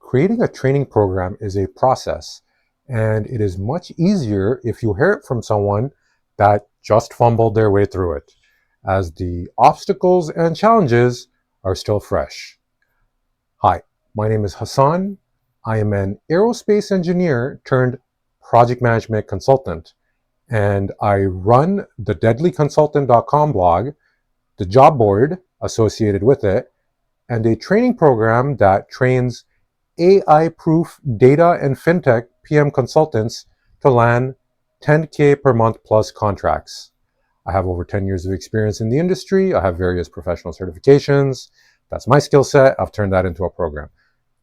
Creating a training program is a process, and it is much easier if you hear it from someone that just fumbled their way through it, as the obstacles and challenges are still fresh. Hi, my name is Hassan. I am an aerospace engineer turned project management consultant, and I run the deadlyconsultant.com blog, the job board associated with it, and a training program that trains AI-proof data and fintech PM consultants to land 10K per month plus contracts. I have over 10 years of experience in the industry. I have various professional certifications. That's my skill set. I've turned that into a program.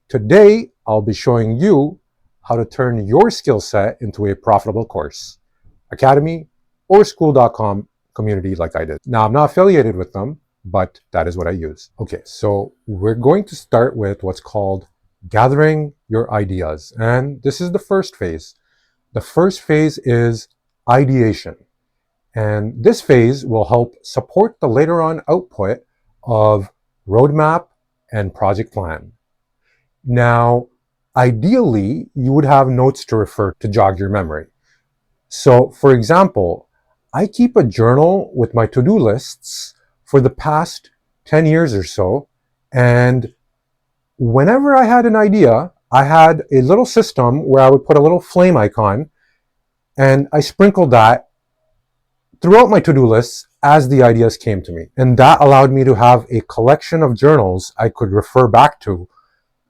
Today, I'll be showing you how to turn your skill set into a profitable course, academy, or Skool.com community like I did. Now, I'm not affiliated with them, but that is what I use. Okay, so we're going to start with what's called gathering your ideas. And this is the first phase. The first phase is ideation. And this phase will help support the later on output of roadmap and project plan. Now, ideally, you would have notes to refer to jog your memory. So, for example, I keep a journal with my to-do lists for the past 10 years or so, and whenever I had an idea, I had a little system where I would put a little flame icon, and I sprinkled that throughout my to-do lists as the ideas came to me. And that allowed me to have a collection of journals I could refer back to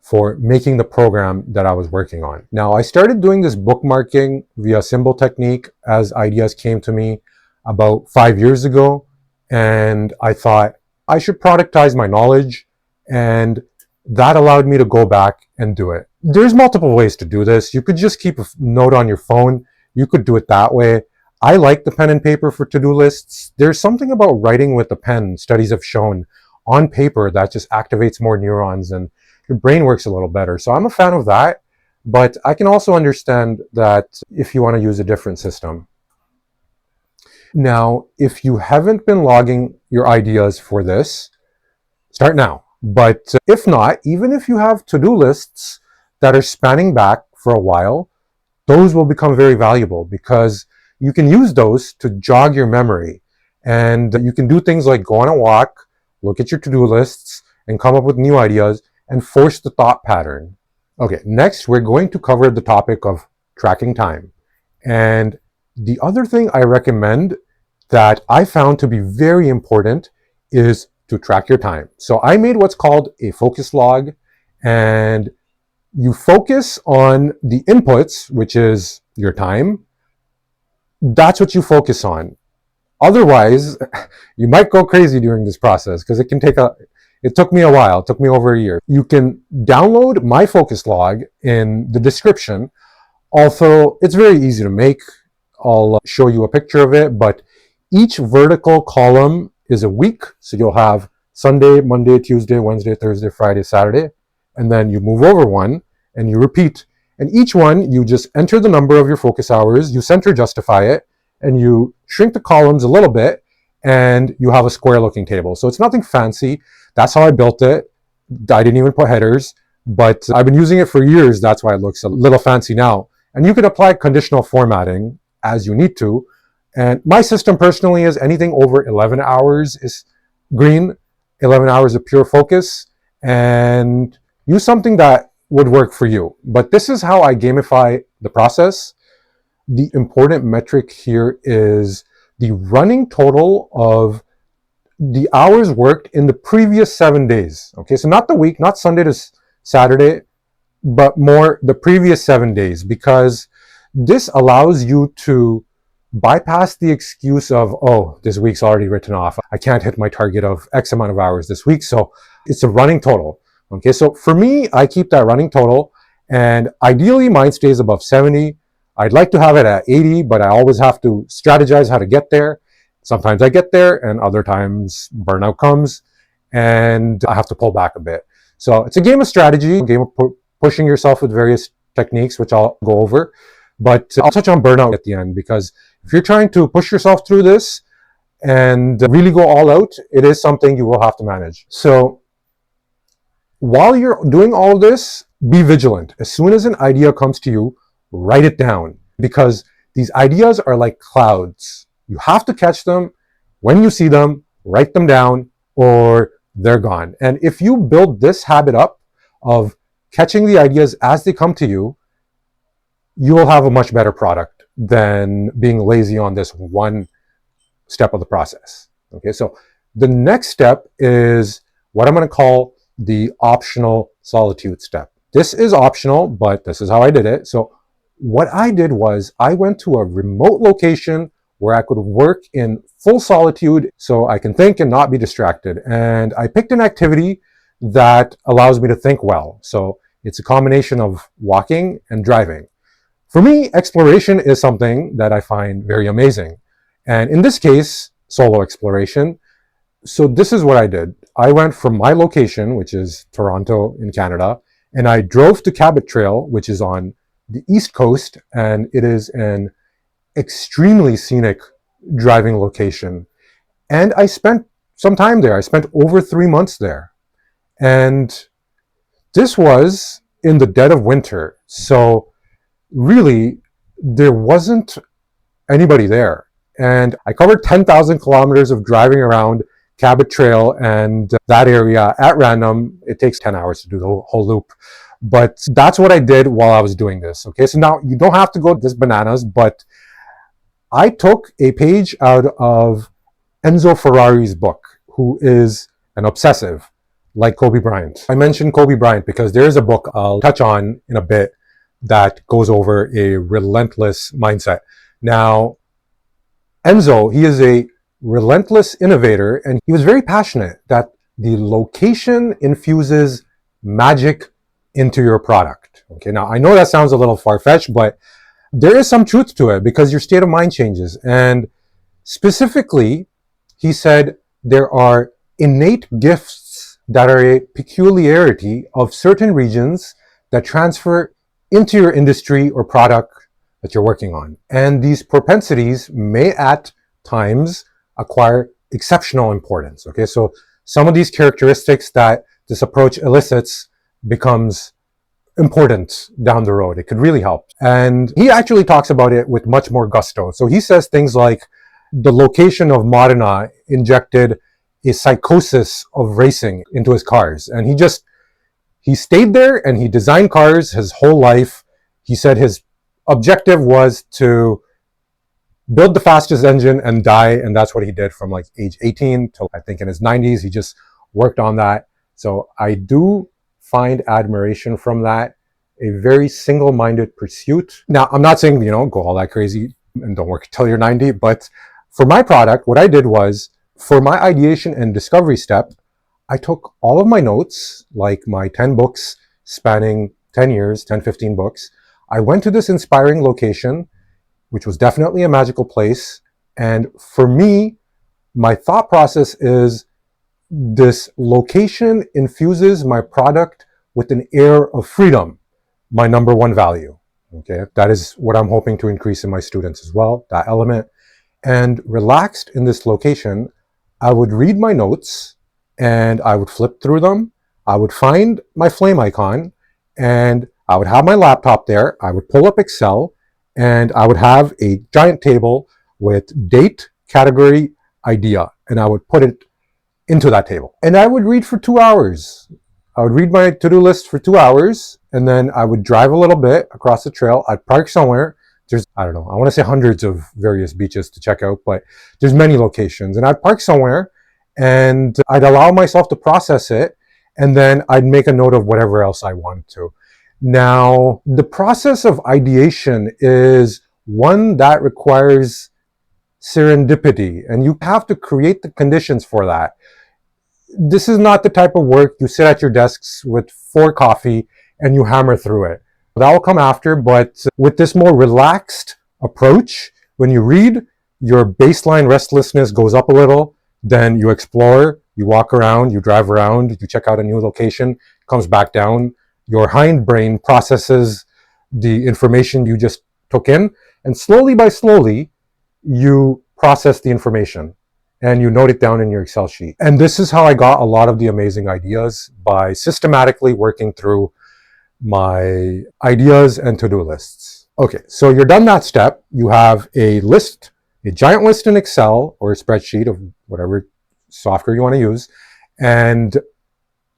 for making the program that I was working on. Now, I started doing this bookmarking via symbol technique as ideas came to me about 5 years ago. And I thought I should productize my knowledge, and that allowed me to go back and do it. There's multiple ways to do this. You could just keep a note on your phone. You could do it that way. I like the pen and paper for to-do lists. There's something about writing with a pen, studies have shown, on paper that just activates more neurons and your brain works a little better. So I'm a fan of that, but I can also understand that if you want to use a different system. Now, if you haven't been logging your ideas for this, start now. But if not, even if you have to-do lists that are spanning back for a while, those will become very valuable because you can use those to jog your memory. And you can do things like go on a walk, look at your to-do lists, and come up with new ideas and force the thought pattern. Okay, next we're going to cover the topic of tracking time. And the other thing I recommend that I found to be very important is to track your time. So I made what's called a focus log, and you focus on the inputs, which is your time. That's what you focus on. Otherwise, you might go crazy during this process because it took me a while. It took me over a year. You can download my focus log in the description. Although it's very easy to make. I'll show you a picture of it, but each vertical column is a week. So you'll have Sunday, Monday, Tuesday, Wednesday, Thursday, Friday, Saturday. And then you move over one and you repeat. And each one, you just enter the number of your focus hours, you center justify it, and you shrink the columns a little bit, and you have a square looking table. So it's nothing fancy. That's how I built it. I didn't even put headers, but I've been using it for years. That's why it looks a little fancy now. And you can apply conditional formatting as you need to. And my system personally is anything over 11 hours is green, 11 hours of pure focus, and use something that would work for you. But this is how I gamify the process. The important metric here is the running total of the hours worked in the previous 7 days. Okay, so not the week, not Sunday to Saturday, but more the previous 7 days, because this allows you to bypass the excuse of, oh, this week's already written off. I can't hit my target of X amount of hours this week. So it's a running total. Okay, so for me, I keep that running total, and ideally mine stays above 70. I'd like to have it at 80, but I always have to strategize how to get there. Sometimes I get there, and other times burnout comes, and I have to pull back a bit. So it's a game of strategy, a game of pushing yourself with various techniques, which I'll go over. But I'll touch on burnout at the end, because if you're trying to push yourself through this and really go all out, it is something you will have to manage. So while you're doing all of this, be vigilant. As soon as an idea comes to you, write it down, because these ideas are like clouds. You have to catch them. When you see them, write them down, or they're gone. And if you build this habit up of catching the ideas as they come to you, you will have a much better product than being lazy on this one step of the process. Okay, so the next step is what I'm going to call the optional solitude step. This is optional, but this is how I did it. So what I did was I went to a remote location where I could work in full solitude so I can think and not be distracted. And I picked an activity that allows me to think well. So it's a combination of walking and driving. For me, exploration is something that I find very amazing. And in this case, solo exploration. So this is what I did. I went from my location, which is Toronto in Canada, and I drove to Cabot Trail, which is on the East Coast, and it is an extremely scenic driving location. And I spent some time there. I spent over 3 months there. And this was in the dead of winter. So really, there wasn't anybody there. And I covered 10,000 kilometers of driving around Cabot Trail and that area at random. It takes 10 hours to do the whole loop. But that's what I did while I was doing this. Okay, so now you don't have to go this bananas, but I took a page out of Enzo Ferrari's book, who is an obsessive, like Kobe Bryant. I mentioned Kobe Bryant because there is a book I'll touch on in a bit that goes over a relentless mindset. Now, Enzo, he is a relentless innovator, and he was very passionate that the location infuses magic into your product. Okay, now I know that sounds a little far-fetched, but there is some truth to it because your state of mind changes. And specifically, he said there are innate gifts that are a peculiarity of certain regions that transfer into your industry or product that you're working on. And these propensities may at times acquire exceptional importance. Okay, so some of these characteristics that this approach elicits becomes important down the road. It could really help. And he actually talks about it with much more gusto. So he says things like the location of Modena injected a psychosis of racing into his cars. And he stayed there and he designed cars his whole life. He said his objective was to build the fastest engine and die, and that's what he did from like age 18 till I think in his 90s. He just worked on that. So I do find admiration from that. A very single-minded pursuit. Now, I'm not saying, go all that crazy and don't work till you're 90, but for my product, what I did was, for my ideation and discovery step, I took all of my notes, like my 10 books spanning 10 years, 10, 15 books. I went to this inspiring location, which was definitely a magical place. And for me, my thought process is this location infuses my product with an air of freedom, my number one value. Okay, that is what I'm hoping to increase in my students as well, that element. And relaxed in this location, I would read my notes and I would flip through them. I would find my flame icon and I would have my laptop there. I would pull up Excel and I would have a giant table with date, category, idea, and I would put it into that table. And I would read for 2 hours. I would read my to-do list for 2 hours, and then I would drive a little bit across the trail. I'd park somewhere. There's, I don't know, I want to say hundreds of various beaches to check out, but there's many locations. And I'd park somewhere, and I'd allow myself to process it, and then I'd make a note of whatever else I wanted to. Now, the process of ideation is one that requires serendipity, and you have to create the conditions for that. This is not the type of work you sit at your desks with 4 coffee and you hammer through it. That will come after, but with this more relaxed approach, when you read, your baseline restlessness goes up a little, then you explore, you walk around, you drive around, you check out a new location, comes back down. Your hindbrain processes the information you just took in, and slowly by slowly, you process the information. and you note it down in your Excel sheet. And this is how I got a lot of the amazing ideas, by systematically working through my ideas and to-do lists. Okay, so you're done that step. You have a list, a giant list in Excel or a spreadsheet of whatever software you want to use. And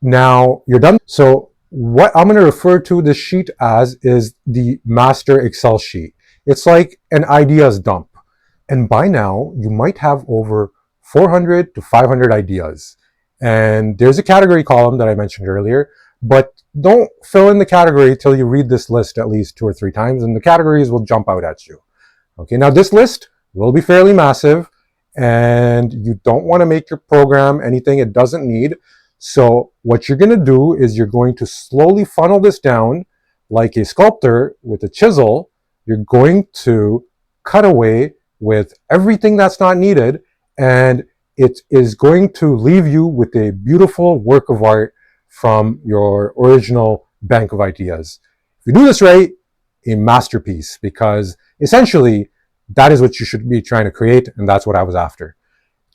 now you're done. So what I'm going to refer to this sheet as is the master Excel sheet. It's like an ideas dump. And by now, you might have over 400 to 500 ideas. And there's a category column that I mentioned earlier, but don't fill in the category till you read this list at least 2 or 3 times, and the categories will jump out at you. Okay, now this list will be fairly massive, and you don't want to make your program anything it doesn't need. So what you're going to do is you're going to slowly funnel this down like a sculptor with a chisel. You're going to cut away with everything that's not needed, and it is going to leave you with a beautiful work of art from your original bank of ideas. If you do this right, a masterpiece, because essentially that is what you should be trying to create, and that's what I was after.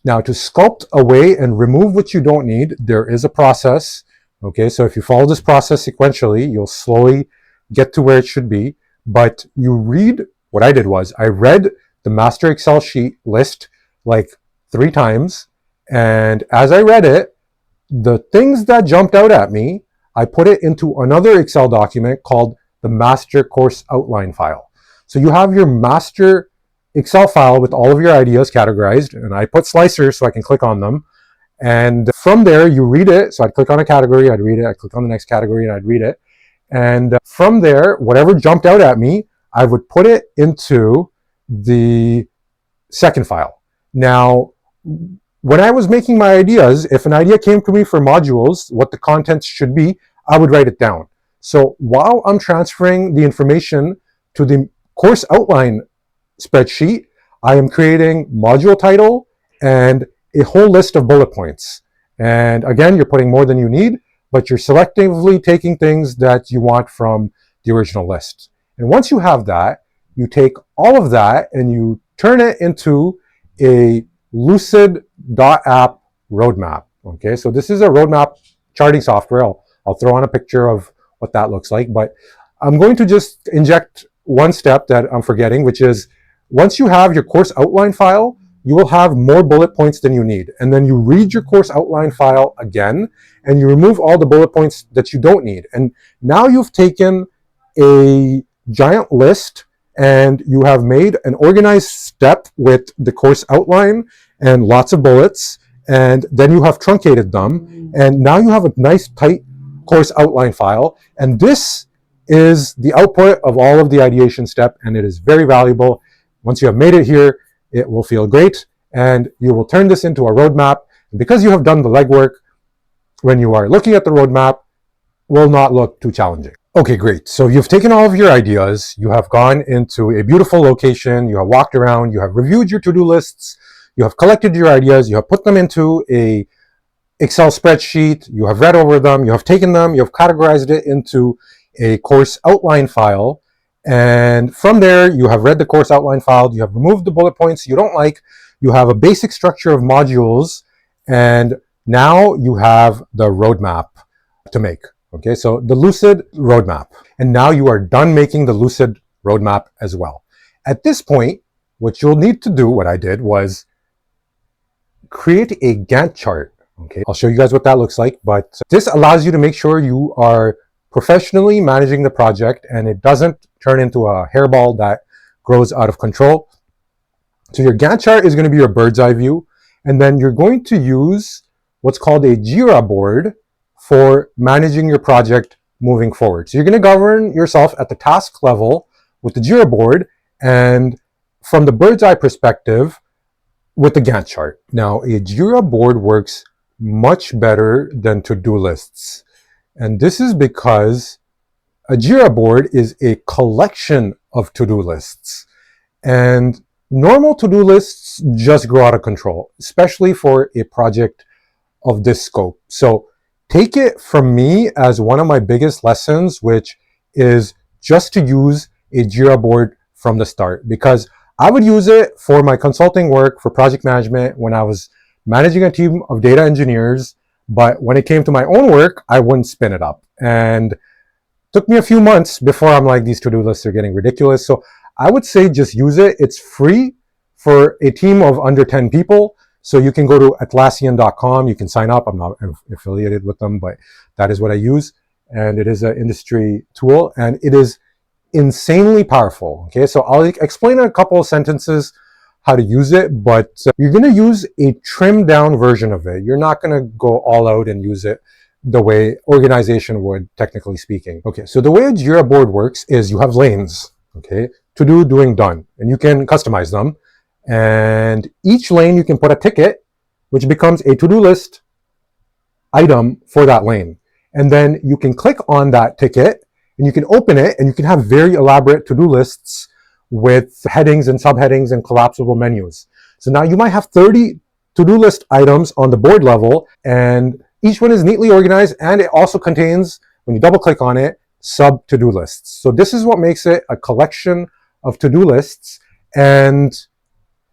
Now, to sculpt away and remove what you don't need, there is a process. Okay, so if you follow this process sequentially, you'll slowly get to where it should be. But you read, what I did was, I read the master Excel sheet list like 3 times. And as I read it, the things that jumped out at me, I put it into another Excel document called the master course outline file. So you have your master Excel file with all of your ideas categorized, and I put slicers so I can click on them. And from there, you read it. So I'd click on a category, I'd read it, I'd click on the next category, and I'd read it. And from there, whatever jumped out at me, I would put it into the second file. Now, when I was making my ideas, if an idea came to me for modules, what the contents should be, I would write it down. So while I'm transferring the information to the course outline spreadsheet, I am creating module title and a whole list of bullet points. And again, you're putting more than you need, but you're selectively taking things that you want from the original list. And once you have that, you take all of that and you turn it into a Lucid.app roadmap. Okay, so this is a roadmap charting software. I'll throw on a picture of what that looks like, but I'm going to just inject one step that I'm forgetting, which is once you have your course outline file, you will have more bullet points than you need. And then you read your course outline file again, and you remove all the bullet points that you don't need. And now you've taken a giant list and you have made an organized step with the course outline and lots of bullets, and then you have truncated them, and now you have a nice tight course outline file. And this is the output of all of the ideation step, and it is very valuable. Once you have made it here, it will feel great, and you will turn this into a roadmap. And because you have done the legwork, when you are looking at the roadmap, will not look too challenging. Okay, great. So you've taken all of your ideas, you have gone into a beautiful location, you have walked around, you have reviewed your to-do lists, you have collected your ideas, you have put them into a Excel spreadsheet, you have read over them, you have taken them, you have categorized it into a course outline file. And from there, you have read the course outline file, you have removed the bullet points you don't like, you have a basic structure of modules, and now you have the roadmap to make. Okay, so the Lucid roadmap. And now you are done making the Lucid roadmap as well. At this point, what you'll need to do, what I did, was create a Gantt chart. Okay, I'll show you guys what that looks like, but this allows you to make sure you are professionally managing the project and it doesn't turn into a hairball that grows out of control. So your Gantt chart is going to be your bird's eye view, and then you're going to use what's called a Jira board for managing your project moving forward. So you're going to govern yourself at the task level with the Jira board, and from the bird's eye perspective with the Gantt chart. Now, a Jira board works much better than to-do lists. And this is because a Jira board is a collection of to-do lists. And normal to-do lists just grow out of control, especially for a project of this scope. So take it from me as one of my biggest lessons, which is just to use a Jira board from the start, because I would use it for my consulting work, for project management, when I was managing a team of data engineers, but when it came to my own work, I wouldn't spin it up. And took me a few months before I'm like, these to-do lists are getting ridiculous. So I would say just use it. It's free for a team of under 10 people. So you can go to Atlassian.com. You can sign up. I'm not affiliated with them, but that is what I use. And it is an industry tool, and it is insanely powerful. Okay, so I'll explain in a couple of sentences how to use it, but you're going to use a trimmed down version of it. You're not going to go all out and use it the way organization would, technically speaking. Okay, so the way a Jira board works is you have lanes, okay, to do, doing, done, and you can customize them. And each lane you can put a ticket, which becomes a to-do list item for that lane. And then you can click on that ticket and you can open it, and you can have very elaborate to-do lists with headings and subheadings and collapsible menus. So now you might have 30 to-do list items on the board level, and each one is neatly organized, and it also contains, when you double click on it, sub to-do lists. So this is what makes it a collection of to-do lists. And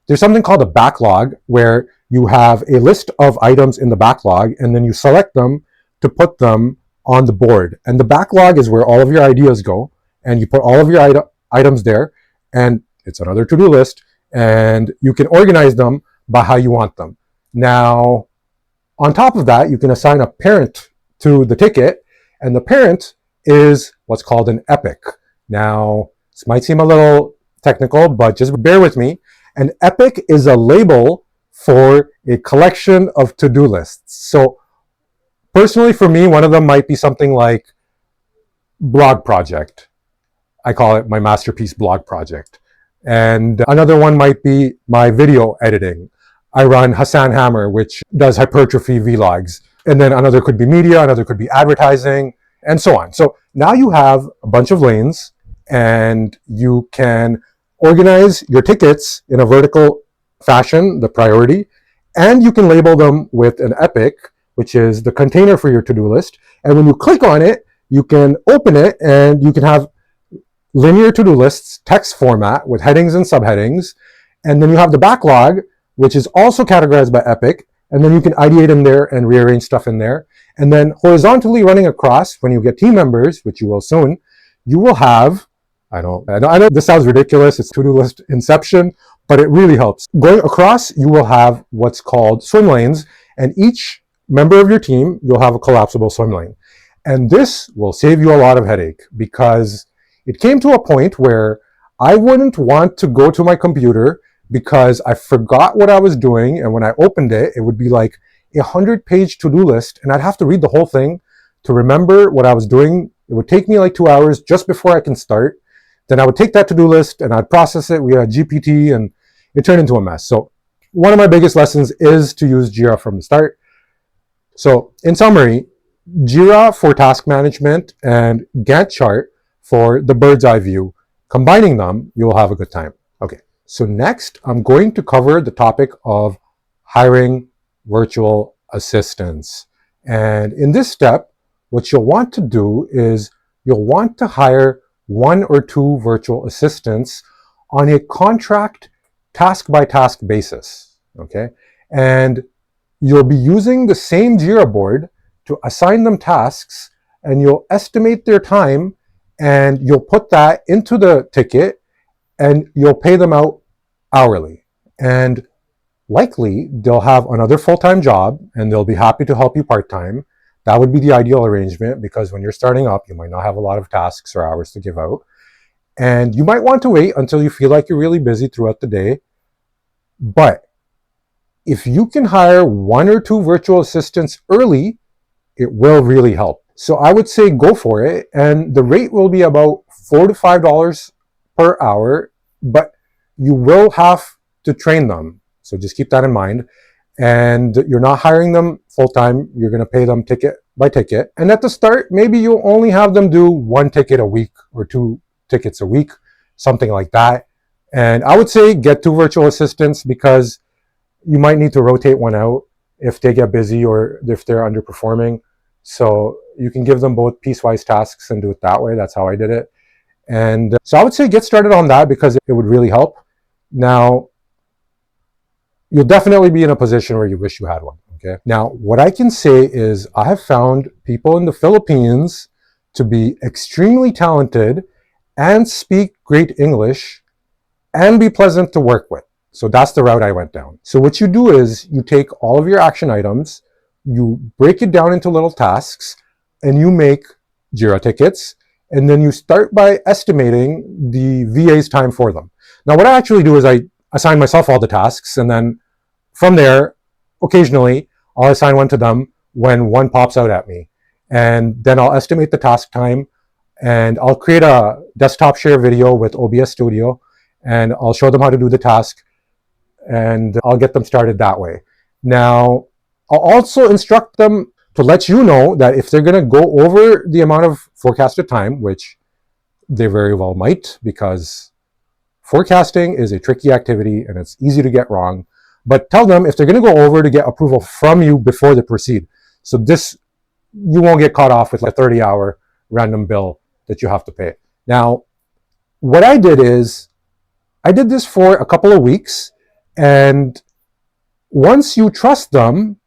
there's something called a backlog, where you have a list of items in the backlog, and then you select them to put them on the board. And the backlog is where all of your ideas go, and you put all of your items there, and it's another to-do list, and you can organize them by how you want them. Now, on top of that, you can assign a parent to the ticket, and the parent is what's called an epic. Now, this might seem a little technical, but just bear with me. An epic is a label for a collection of to-do lists. So personally, for me, one of them might be something like blog project. I call it my masterpiece blog project. And another one might be my video editing. I run Hassan Hammer, which does hypertrophy vlogs. And then another could be media, another could be advertising, and so on. So now you have a bunch of lanes, and you can organize your tickets in a vertical fashion, the priority, and you can label them with an epic, which is the container for your to-do list. And when you click on it, you can open it, and you can have linear to-do lists, text format with headings and subheadings. And then you have the backlog, which is also categorized by epic. And then you can ideate in there and rearrange stuff in there. And then horizontally running across, when you get team members, which you will soon, you will have, I know this sounds ridiculous, it's to-do list inception, but it really helps. Going across, you will have what's called swim lanes, and each member of your team, you'll have a collapsible swim lane. And this will save you a lot of headache, because it came to a point where I wouldn't want to go to my computer because I forgot what I was doing, and when I opened it, it would be like a 100-page to-do list, and I'd have to read the whole thing to remember what I was doing. It would take me like 2 hours just before I can start. Then I would take that to-do list and I'd process it via GPT, and it turned into a mess. So one of my biggest lessons is to use Jira from the start. So in summary, Jira for task management and Gantt chart for the bird's eye view. Combining them, you'll have a good time. Okay, so next I'm going to cover the topic of hiring virtual assistants. And in this step, what you'll want to do is you'll want to hire 1 or 2 virtual assistants on a contract task by task basis, okay? And you'll be using the same Jira board to assign them tasks, and you'll estimate their time, and you'll put that into the ticket, and you'll pay them out hourly. And likely they'll have another full-time job, and they'll be happy to help you part-time. That would be the ideal arrangement, because when you're starting up, you might not have a lot of tasks or hours to give out. And you might want to wait until you feel like you're really busy throughout the day. But if you can hire 1 or 2 virtual assistants early, it will really help. So I would say go for it. And the rate will be about $4 to $5 per hour, but you will have to train them. So just keep that in mind. And you're not hiring them full-time. You're going to pay them ticket by ticket. And at the start, maybe you'll only have them do 1 ticket a week or 2 tickets a week, something like that. And I would say get 2 virtual assistants, because you might need to rotate one out if they get busy or if they're underperforming. So you can give them both piecewise tasks and do it that way. That's how I did it. And so I would say get started on that, because it would really help. Now, you'll definitely be in a position where you wish you had one. Okay. Now, what I can say is I have found people in the Philippines to be extremely talented and speak great English and be pleasant to work with. So that's the route I went down. So what you do is you take all of your action items, you break it down into little tasks, and you make Jira tickets, and then you start by estimating the VA's time for them. Now, what I actually do is I assign myself all the tasks, and then from there, occasionally, I'll assign one to them when one pops out at me. And then I'll estimate the task time, and I'll create a desktop share video with OBS Studio, and I'll show them how to do the task, and I'll get them started that way. Now, I'll also instruct them to let you know that if they're going to go over the amount of forecasted time, which they very well might, because forecasting is a tricky activity and it's easy to get wrong, but tell them if they're going to go over to get approval from you before they proceed. So this, you won't get caught off with a 30-hour random bill that you have to pay. Now, what I did is, I did this for a couple of weeks, and once you trust them,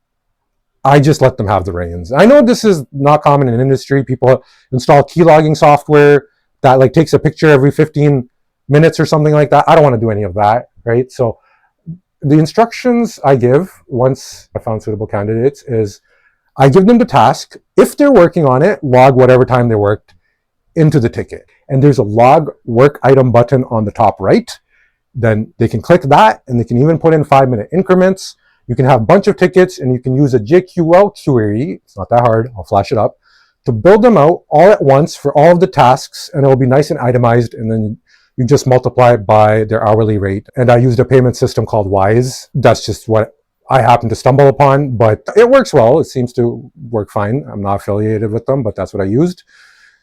I just let them have the reins. I know this is not common in industry. People install key logging software that like takes a picture every 15 minutes or something like that. I don't want to do any of that, right? So the instructions I give once I found suitable candidates is I give them the task. If they're working on it, log whatever time they worked into the ticket. And there's a log work item button on the top right. Then they can click that, and they can even put in 5-minute increments. You can have a bunch of tickets, and you can use a JQL query. It's not that hard. I'll flash it up to build them out all at once for all of the tasks, and it'll be nice and itemized. And then you just multiply it by their hourly rate. And I used a payment system called Wise. That's just what I happened to stumble upon, but it works well. It seems to work fine. I'm not affiliated with them, but that's what I used.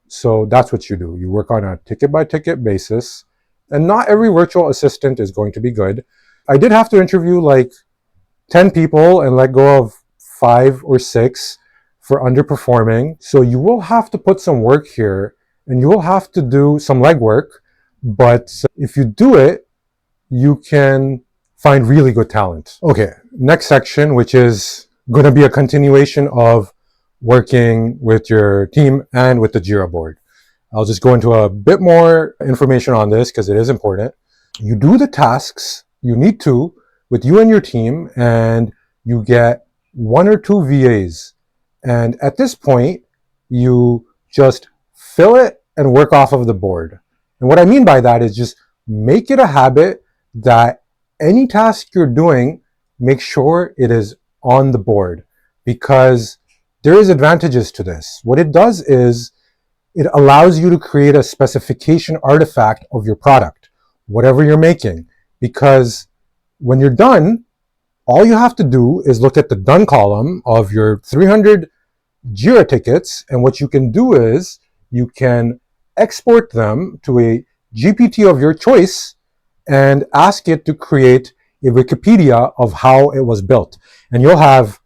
So that's what you do. You work on a ticket by ticket basis, and not every virtual assistant is going to be good. I did have to interview like 10 people and let go of 5 or 6 for underperforming. So you will have to put some work here, and you will have to do some legwork. But if you do it, you can find really good talent. Okay, next section, which is going to be a continuation of working with your team and with the Jira board. I'll just go into a bit more information on this because it is important. You do the tasks you need to with you and your team, and you get 1 or 2 VAs. And at this point, you just fill it and work off of the board. And what I mean by that is just make it a habit that any task you're doing, make sure it is on the board, because there is advantages to this. What it does is it allows you to create a specification artifact of your product, whatever you're making, because when you're done, all you have to do is look at the done column of your 300 Jira tickets, and what you can do is you can export them to a GPT of your choice and ask it to create a Wikipedia of how it was built. And you'll have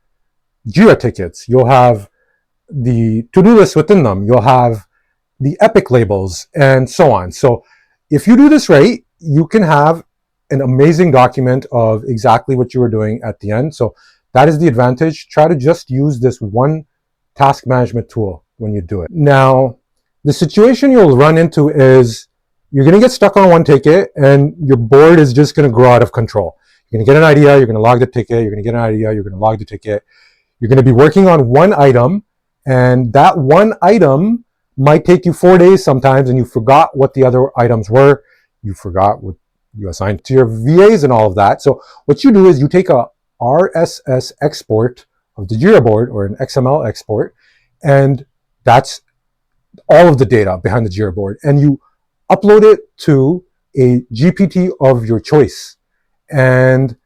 Jira tickets, you'll have the to-do list within them, you'll have the epic labels, and so on. So if you do this right, you can have an amazing document of exactly what you were doing at the end. So that is the advantage. Try to just use this one task management tool when you do it. Now, the situation you'll run into is you're going to get stuck on one ticket, and your board is just going to grow out of control. You're going to get an idea, you're going to log the ticket, you're going to get an idea, you're going to log the ticket. You're going to be working on one item, and that one item might take you 4 days sometimes, and you forgot what the other items were. You forgot what you assigned to your VAs and all of that. So what you do is you take a RSS export of the Jira board, or an XML export, and that's all of the data behind the Jira board, and you upload it to a GPT of your choice. And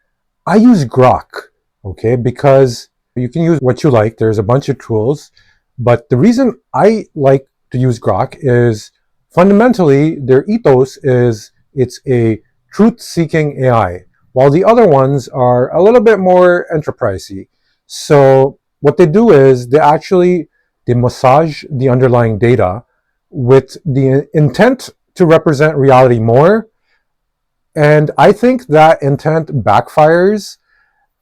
I use Grok, okay, because you can use what you like. There's a bunch of tools, but the reason I like to use Grok is fundamentally their ethos is it's a truth-seeking AI, while the other ones are a little bit more enterprisey. So what they do is they massage the underlying data with the intent to represent reality more. And I think that intent backfires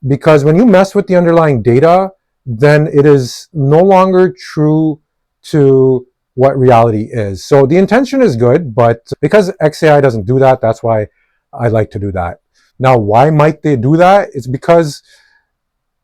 because when you mess with the underlying data, then it is no longer true to what reality is. So the intention is good, but because XAI doesn't do that, that's why I like to do that. Now, why might they do that? It's because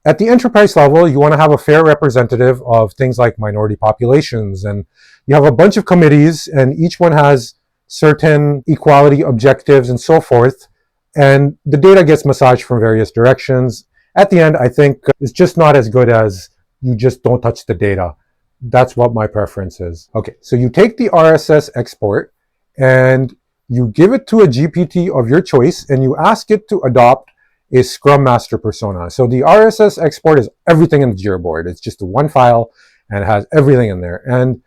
at the enterprise level, you want to have a fair representative of things like minority populations, and you have a bunch of committees, and each one has certain equality objectives and so forth, and the data gets massaged from various directions. At the end, I think it's just not as good as you just don't touch the data. That's what my preference is. Okay, so you take the RSS export and you give it to a GPT of your choice, and you ask it to adopt a Scrum Master persona. So the RSS export is everything in the Jira board. It's just one file and it has everything in there. And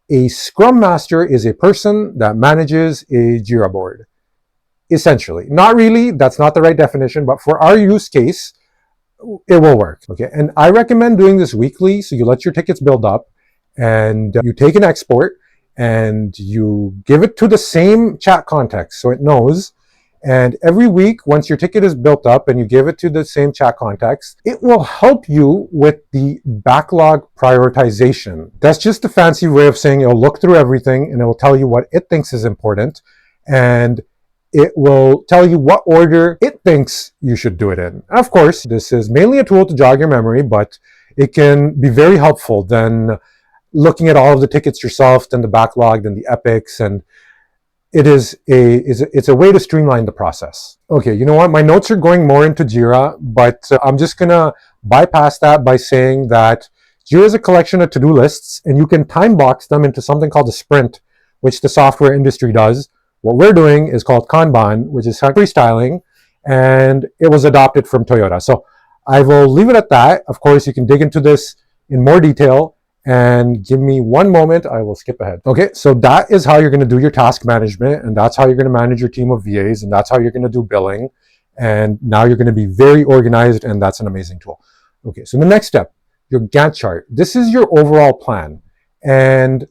a Scrum Master is a person that manages a Jira board, essentially. Not really, that's not the right definition, but for our use case, it will work. Okay, and I recommend doing this weekly. So you let your tickets build up and you take an export and you give it to the same chat context so it knows. And every week, once your ticket is built up and you give it to the same chat context, it will help you with the backlog prioritization. That's just a fancy way of saying it'll look through everything and it will tell you what it thinks is important. And it will tell you what order it thinks you should do it in. Of course, this is mainly a tool to jog your memory, but it can be very helpful than looking at all of the tickets yourself, then the backlog, then the epics, and it's a way to streamline the process. Okay, you know what? My notes are going more into Jira, but I'm just gonna bypass that by saying that Jira is a collection of to-do lists, and you can time box them into something called a sprint, which the software industry does. What we're doing is called Kanban, which is freestyling, and it was adopted from Toyota. So I will leave it at that. Of course, you can dig into this in more detail, and give me one moment, I will skip ahead. Okay, so that is how you're gonna do your task management, and that's how you're gonna manage your team of VAs, and that's how you're gonna do billing. And now you're gonna be very organized, and that's an amazing tool. Okay, so the next step, your Gantt chart. This is your overall plan. And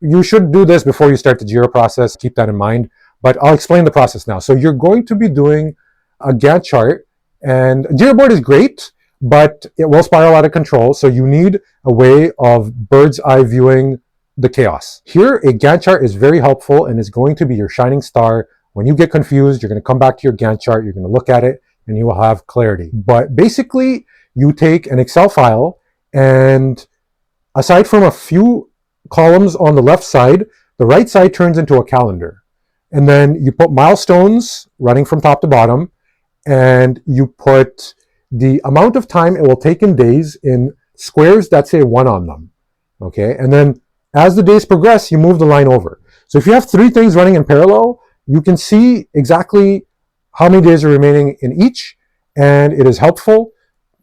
you should do this before you start the Jira process, keep that in mind, but I'll explain the process now. So you're going to be doing a Gantt chart, and Jira board is great, but it will spiral out of control. So you need a way of bird's eye viewing the chaos. Here, a Gantt chart is very helpful and is going to be your shining star. When you get confused, you're going to come back to your Gantt chart, you're going to look at it, and you will have clarity. But basically, you take an Excel file, and aside from a few columns on the left side, the right side turns into a calendar. And then you put milestones running from top to bottom, and you put the amount of time it will take in days in squares that say 1 on them. Okay, and then as the days progress, you move the line over. So if you have 3 things running in parallel, you can see exactly how many days are remaining in each, and it is helpful.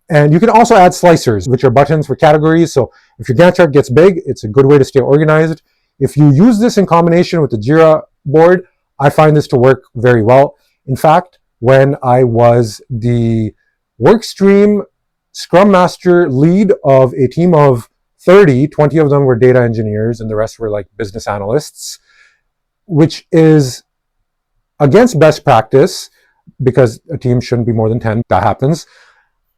And you can also add slicers, which are buttons for categories. So if your Gantt chart gets big, it's a good way to stay organized. If you use this in combination with the Jira board, I find this to work very well. In fact, when I was the workstream Scrum Master lead of a team of 30, 20 of them were data engineers and the rest were like business analysts, which is against best practice because a team shouldn't be more than 10. That happens.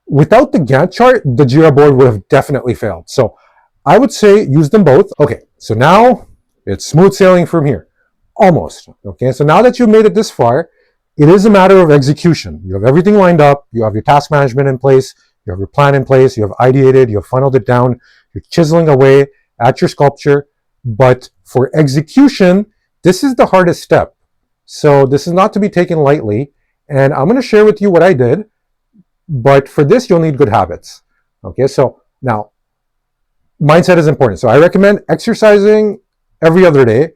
Without the Gantt chart, the Jira board would have definitely failed. So I would say use them both. Okay, so now it's smooth sailing from here. Almost. Okay, so now that you've made it this far, it is a matter of execution. You have everything lined up, you have your task management in place, you have your plan in place, you have ideated, you have funneled it down, you're chiseling away at your sculpture. But for execution, this is the hardest step. So this is not to be taken lightly. And I'm going to share with you what I did. But for this, you'll need good habits. Okay, so now, mindset is important. So I recommend exercising every other day,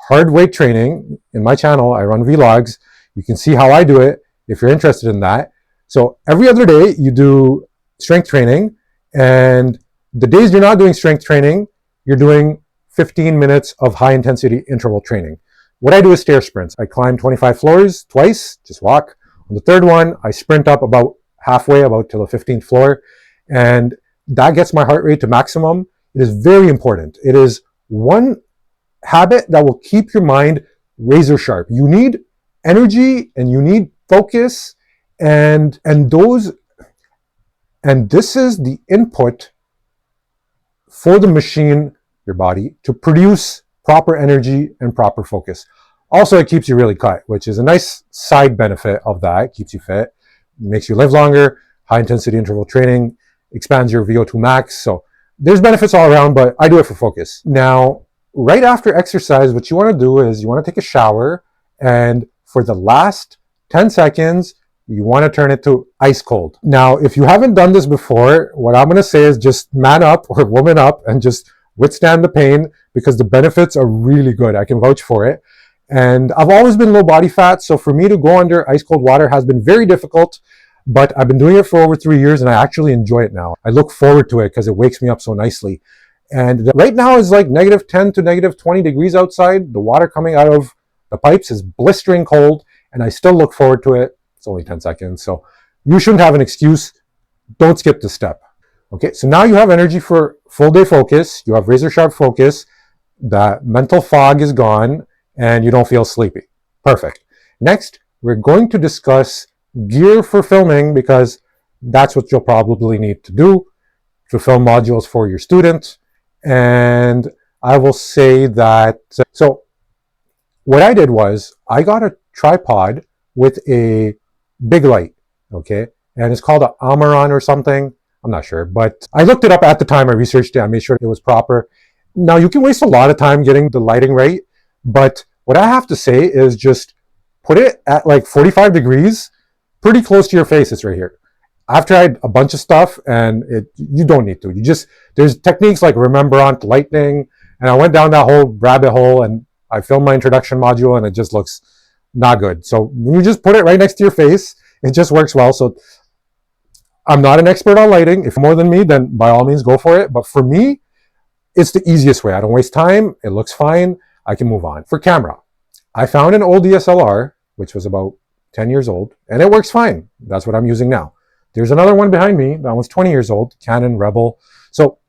hard weight training. In my channel, I run vlogs. You can see how I do it if you're interested in that. So every other day, you do strength training. And the days you're not doing strength training, you're doing 15 minutes of high intensity interval training. What I do is stair sprints. I climb 25 floors twice, just walk. On the third one, I sprint up about halfway, about to the 15th floor. And that gets my heart rate to maximum. It is very important. It is one habit that will keep your mind razor sharp. You need energy and you need focus, and those And this is the input for the machine, your body, to produce proper energy and proper focus. Also, it keeps you really cut, which is a nice side benefit of that. It keeps you fit, makes you live longer, high intensity interval training, expands your VO2 max. So there's benefits all around, but I do it for focus. Now, right after exercise, what you want to do is you want to take a shower, and for the last 10 seconds, you want to turn it to ice cold. Now, if you haven't done this before, what I'm going to say is just man up or woman up and just withstand the pain, because the benefits are really good. I can vouch for it. And I've always been low body fat, so for me to go under ice cold water has been very difficult, but I've been doing it for over 3 years and I actually enjoy it now. I look forward to it because it wakes me up so nicely. And right now is like -10 to -20 degrees outside. The water coming out of the pipes is blistering cold, and I still look forward to it. It's only 10 seconds, so you shouldn't have an excuse. Don't skip this step. Okay, so now you have energy for full day focus. You have razor sharp focus. That mental fog is gone, and you don't feel sleepy. Perfect. Next, we're going to discuss gear for filming, because that's what you'll probably need to do to film modules for your student. And I will say that, so what I did was I got a tripod with a big light, okay? And it's called an Amaran or something. I'm not sure, but I looked it up at the time. I researched it. I made sure it was proper. Now, you can waste a lot of time getting the lighting right, but what I have to say is just put it at like 45 degrees, pretty close to your face. It's right here. I've tried a bunch of stuff, and you don't need to. There's techniques like Remembrant Lightning, and I went down that whole rabbit hole, and I filmed my introduction module, and it just looks not good. So when you just put it right next to your face, it just works well. So I'm not an expert on lighting. If more than me, then by all means go for it. But for me, it's the easiest way. I don't waste time. It looks fine. I can move on. For camera, I found an old DSLR, which was about 10 years old, and it works fine. That's what I'm using now. There's another one behind me. That one's 20 years old, Canon Rebel. So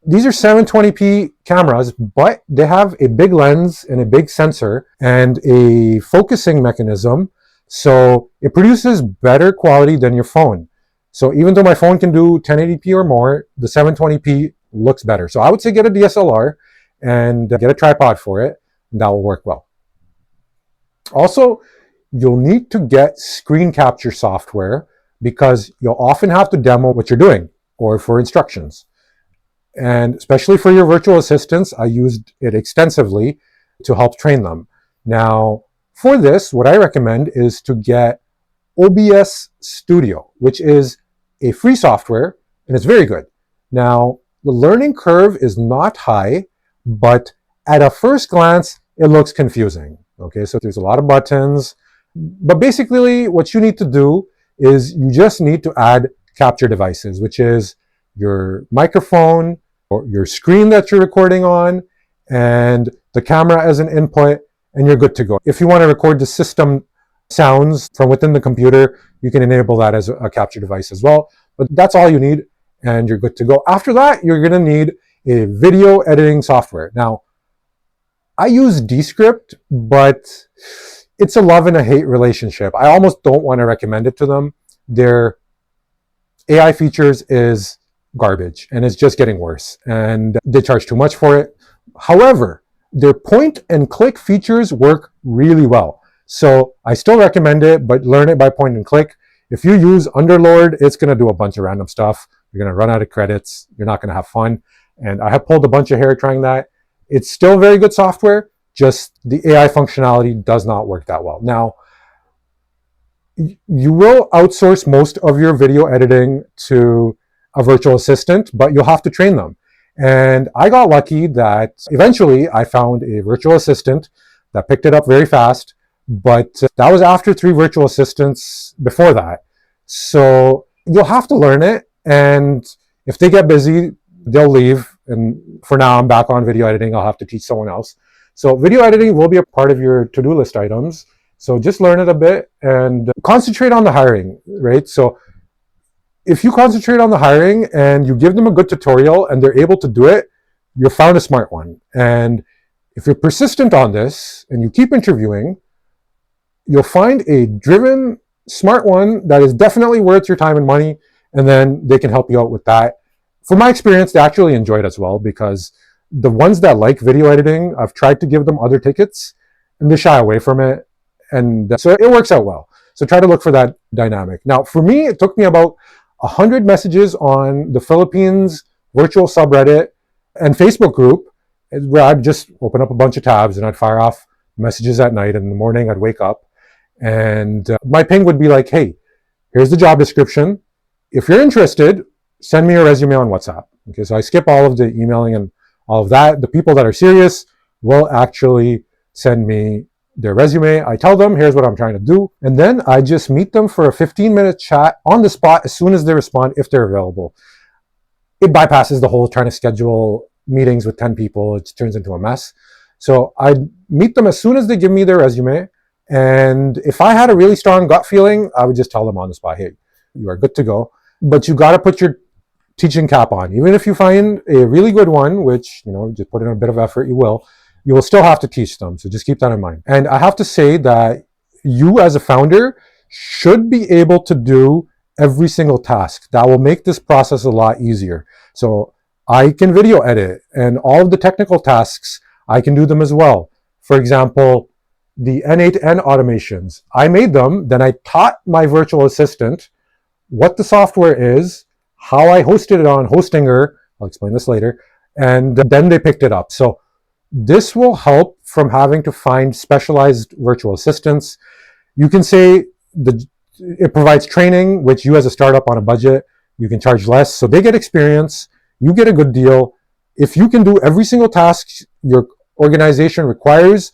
these are 720p cameras, but they have a big lens and a big sensor and a focusing mechanism. So it produces better quality than your phone. So even though my phone can do 1080p or more, the 720p looks better. So I would say get a DSLR and get a tripod for it, and that will work well. Also, you'll need to get screen capture software, because you'll often have to demo what you're doing or for instructions. And especially for your virtual assistants, I used it extensively to help train them. Now, for this, what I recommend is to get OBS Studio, which is a free software, and it's very good. Now, the learning curve is not high, but at a first glance, it looks confusing. Okay, so there's a lot of buttons, but basically what you need to do is you just need to add capture devices, which is your microphone or your screen that you're recording on, and the camera as an input, and you're good to go. If you want to record the system sounds from within the computer, you can enable that as a capture device as well. But that's all you need, and you're good to go. After that, you're going to need a video editing software. Now, I use Descript, but it's a love and a hate relationship. I almost don't want to recommend it to them. Their AI features is garbage, and it's just getting worse, and they charge too much for it. However, their point and click features work really well. So I still recommend it, but learn it by point and click. If you use Underlord, it's going to do a bunch of random stuff. You're going to run out of credits. You're not going to have fun. And I have pulled a bunch of hair trying that. It's still very good software, just the AI functionality does not work that well. Now, you will outsource most of your video editing to a virtual assistant, but you'll have to train them. And I got lucky that eventually I found a virtual assistant that picked it up very fast, but that was after 3 virtual assistants before that. So you'll have to learn it, and if they get busy, they'll leave. And for now, I'm back on video editing. I'll have to teach someone else. So video editing will be a part of your to-do list items. So just learn it a bit and concentrate on the hiring, right? So if you concentrate on the hiring and you give them a good tutorial and they're able to do it, you've found a smart one. And if you're persistent on this and you keep interviewing, you'll find a driven, smart one that is definitely worth your time and money, and then they can help you out with that. From my experience, they actually enjoy it as well, because the ones that like video editing, I've tried to give them other tickets and they shy away from it. And so it works out well. So try to look for that dynamic. Now, for me, it took me about 100 messages on the Philippines virtual subreddit and Facebook group, where I'd just open up a bunch of tabs and I'd fire off messages at night, and in the morning I'd wake up and my ping would be like, hey, here's the job description. If you're interested, send me your resume on WhatsApp. Okay, so I skip all of the emailing and all of that. The people that are serious will actually send me their resume. I tell them, here's what I'm trying to do. And then I just meet them for a 15-minute chat on the spot as soon as they respond, if they're available. It bypasses the whole trying to schedule meetings with 10 people. It turns into a mess. So I meet them as soon as they give me their resume. And if I had a really strong gut feeling, I would just tell them on the spot, hey, you are good to go. But you got to put your teaching cap on. Even if you find a really good one, which, just put in a bit of effort, you will still have to teach them. So just keep that in mind. And I have to say that you as a founder should be able to do every single task. That will make this process a lot easier. So I can video edit, and all of the technical tasks, I can do them as well. For example, the N8N automations, I made them, then I taught my virtual assistant what the software is, how I hosted it on Hostinger, I'll explain this later, and then they picked it up. So this will help from having to find specialized virtual assistants. You can say it provides training, which you as a startup on a budget, you can charge less. So they get experience, you get a good deal. If you can do every single task your organization requires,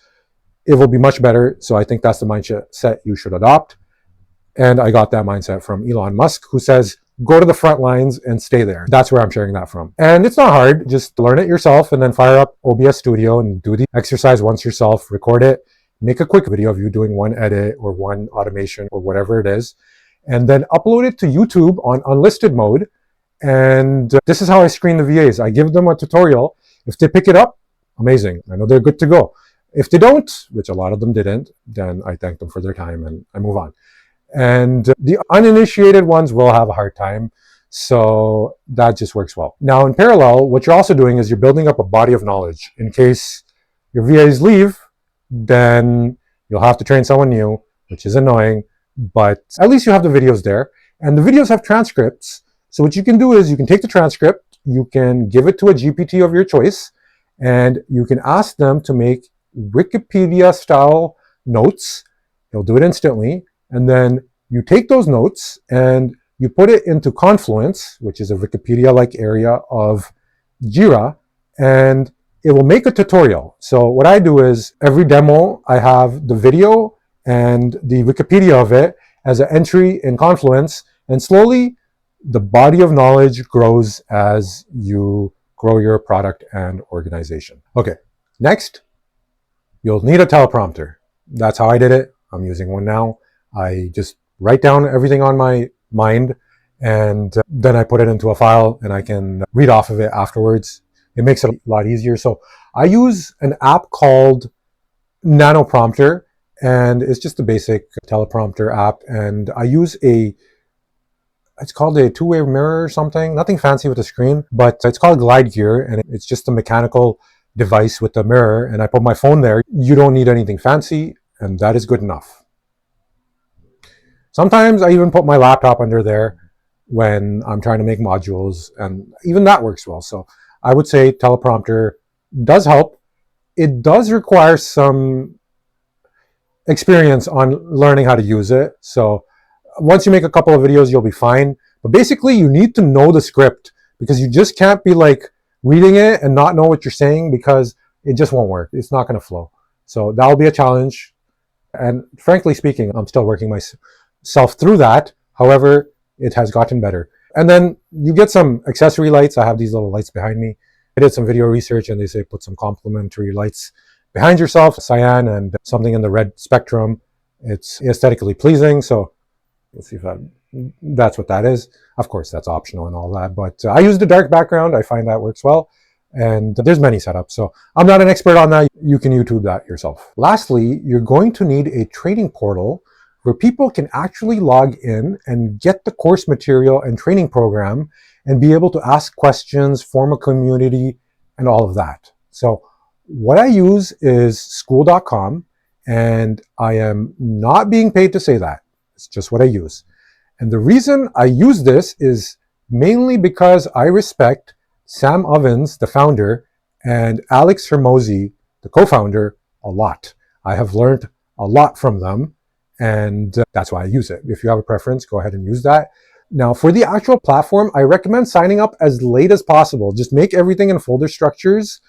it will be much better. So I think that's the mindset you should adopt. And I got that mindset from Elon Musk, who says, go to the front lines and stay there. That's where I'm sharing that from. And it's not hard. Just learn it yourself and then fire up OBS Studio and do the exercise once yourself, record it, make a quick video of you doing one edit or one automation or whatever it is, and then upload it to YouTube on unlisted mode. And this is how I screen the VAs. I give them a tutorial. If they pick it up, amazing. I know they're good to go. If they don't, which a lot of them didn't, then I thank them for their time and I move on. And the uninitiated ones will have a hard time. So that just works well. Now, in parallel, what you're also doing is you're building up a body of knowledge. In case your VAs leave, then you'll have to train someone new, which is annoying, but at least you have the videos there. And the videos have transcripts. So what you can do is you can take the transcript, you can give it to a GPT of your choice, and you can ask them to make Wikipedia-style notes. They'll do it instantly. And then you take those notes and you put it into Confluence, which is a Wikipedia-like area of Jira, and it will make a tutorial. So what I do is every demo, I have the video and the Wikipedia of it as an entry in Confluence, and slowly the body of knowledge grows as you grow your product and organization. Okay, next, you'll need a teleprompter. That's how I did it. I'm using one now. I just write down everything on my mind, and then I put it into a file and I can read off of it afterwards. It makes it a lot easier. So I use an app called Nanoprompter, and it's just a basic teleprompter app. And I use it's called a two-way mirror or something, nothing fancy with a screen, but it's called Glide Gear, and it's just a mechanical device with a mirror, and I put my phone there. You don't need anything fancy, and that is good enough. Sometimes I even put my laptop under there when I'm trying to make modules, and even that works well. So I would say teleprompter does help. It does require some experience on learning how to use it. So once you make a couple of videos, you'll be fine. But basically, you need to know the script, because you just can't be like reading it and not know what you're saying, because it just won't work. It's not going to flow. So that'll be a challenge. And frankly speaking, I'm still working myself through that. However, it has gotten better. And then you get some accessory lights. I have these little lights behind me. I did some video research and they say put some complementary lights behind yourself, cyan and something in the red spectrum. It's aesthetically pleasing. So let's see if that's what that is. Of course, that's optional and all that, but I use the dark background. I find that works well. And there's many setups. So I'm not an expert on that. You can YouTube that yourself. Lastly, you're going to need a trading portal where people can actually log in and get the course material and training program and be able to ask questions, form a community, and all of that. So what I use is Skool.com, and I am not being paid to say that. It's just what I use. And the reason I use this is mainly because I respect Sam Ovens, the founder, and Alex Hormozi, the co-founder, a lot. I have learned a lot from them, and that's why I use it. If you have a preference, go ahead and use that. Now, for the actual platform, I recommend signing up as late as possible. Just make everything in folder structures,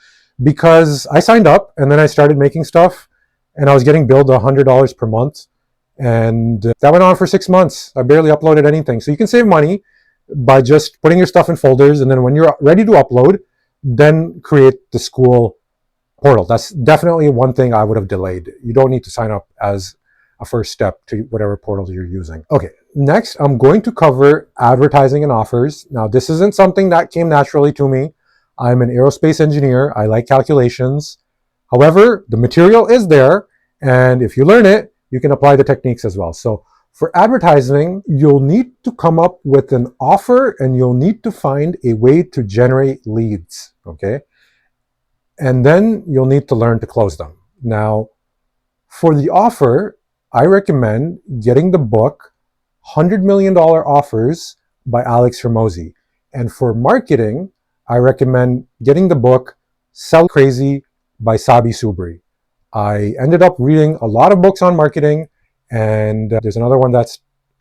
because I signed up and then I started making stuff and I was getting billed $100 per month. And that went on for 6 months. I barely uploaded anything. So you can save money by just putting your stuff in folders, and then when you're ready to upload, then create the Skool portal. That's definitely one thing I would have delayed. You don't need to sign up as a first step to whatever portal you're using. Okay, next I'm going to cover advertising and offers. Now, this isn't something that came naturally to me. I'm an aerospace engineer. I like calculations. However, the material is there, and if you learn it, you can apply the techniques as well. So for advertising, you'll need to come up with an offer, and you'll need to find a way to generate leads, okay? And then you'll need to learn to close them. Now, for the offer, I recommend getting the book $100 Million Offers by Alex Hormozi. And for marketing, I recommend getting the book Sell Crazy by Sabi Subri. I ended up reading a lot of books on marketing, and there's another one that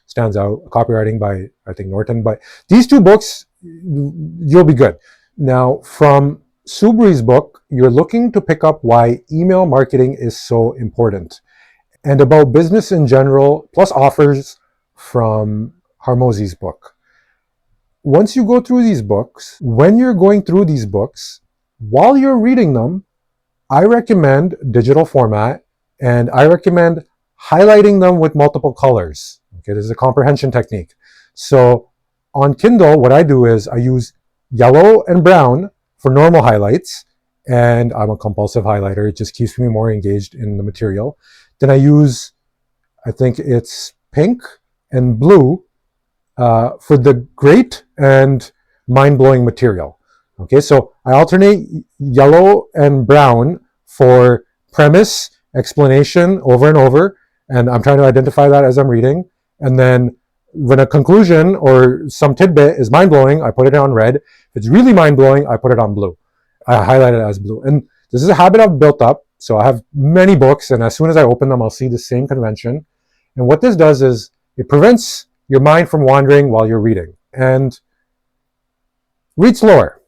stands out, Copywriting by, I think, Norton. But these two books, you'll be good. Now, from Subri's book, you're looking to pick up why email marketing is so important, and about business in general, plus offers from Hormozi's book. Once you go through these books, when you're going through these books, while you're reading them, I recommend digital format, and I recommend highlighting them with multiple colors. Okay, this is a comprehension technique. So on Kindle, what I do is I use yellow and brown for normal highlights, and I'm a compulsive highlighter. It just keeps me more engaged in the material. Then I use, I think it's pink and blue for the great and mind-blowing material. Okay, so I alternate yellow and brown for premise, explanation over and over, and I'm trying to identify that as I'm reading. And then when a conclusion or some tidbit is mind-blowing, I put it on red. If it's really mind-blowing, I put it on blue. I highlight it as blue. And this is a habit I've built up. So I have many books, and as soon as I open them, I'll see the same convention. And what this does is it prevents your mind from wandering while you're reading. And read slower.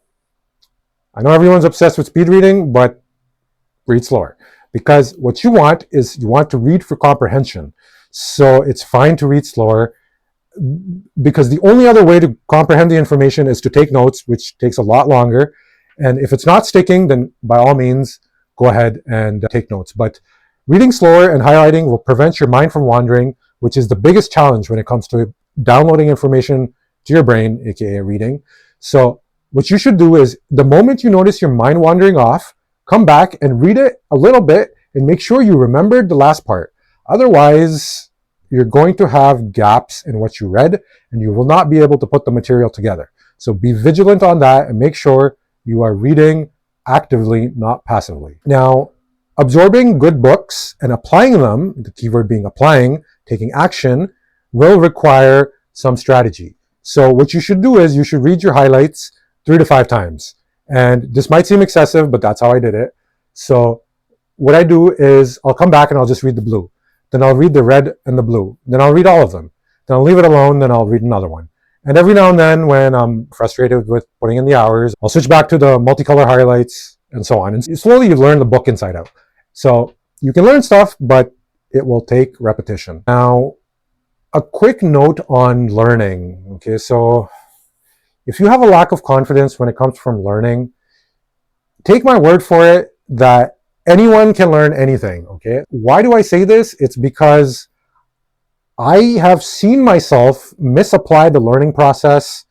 I know everyone's obsessed with speed reading, but read slower. Because what you want is you want to read for comprehension. So it's fine to read slower, because the only other way to comprehend the information is to take notes, which takes a lot longer. And if it's not sticking, then by all means, go ahead and take notes. But reading slower and highlighting will prevent your mind from wandering, which is the biggest challenge when it comes to downloading information to your brain, aka reading. So what you should do is, the moment you notice your mind wandering off, come back and read it a little bit and make sure you remembered the last part. Otherwise, you're going to have gaps in what you read, and you will not be able to put the material together. So be vigilant on that and make sure you are reading actively, not passively. Now, absorbing good books and applying them, the keyword being applying, taking action, will require some strategy. So what you should do is you should read your highlights 3 to 5 times. And this might seem excessive, but that's how I did it. So what I do is I'll come back and I'll just read the blue. Then I'll read the red and the blue. Then I'll read all of them. Then I'll leave it alone. Then I'll read another one. And every now and then, when I'm frustrated with putting in the hours, I'll switch back to the multicolor highlights and so on. And slowly you learn the book inside out. So you can learn stuff, but it will take repetition. Now, a quick note on learning. Okay, so if you have a lack of confidence when it comes from learning, take my word for it that anyone can learn anything, okay? Why do I say this? It's because I have seen myself misapply the learning process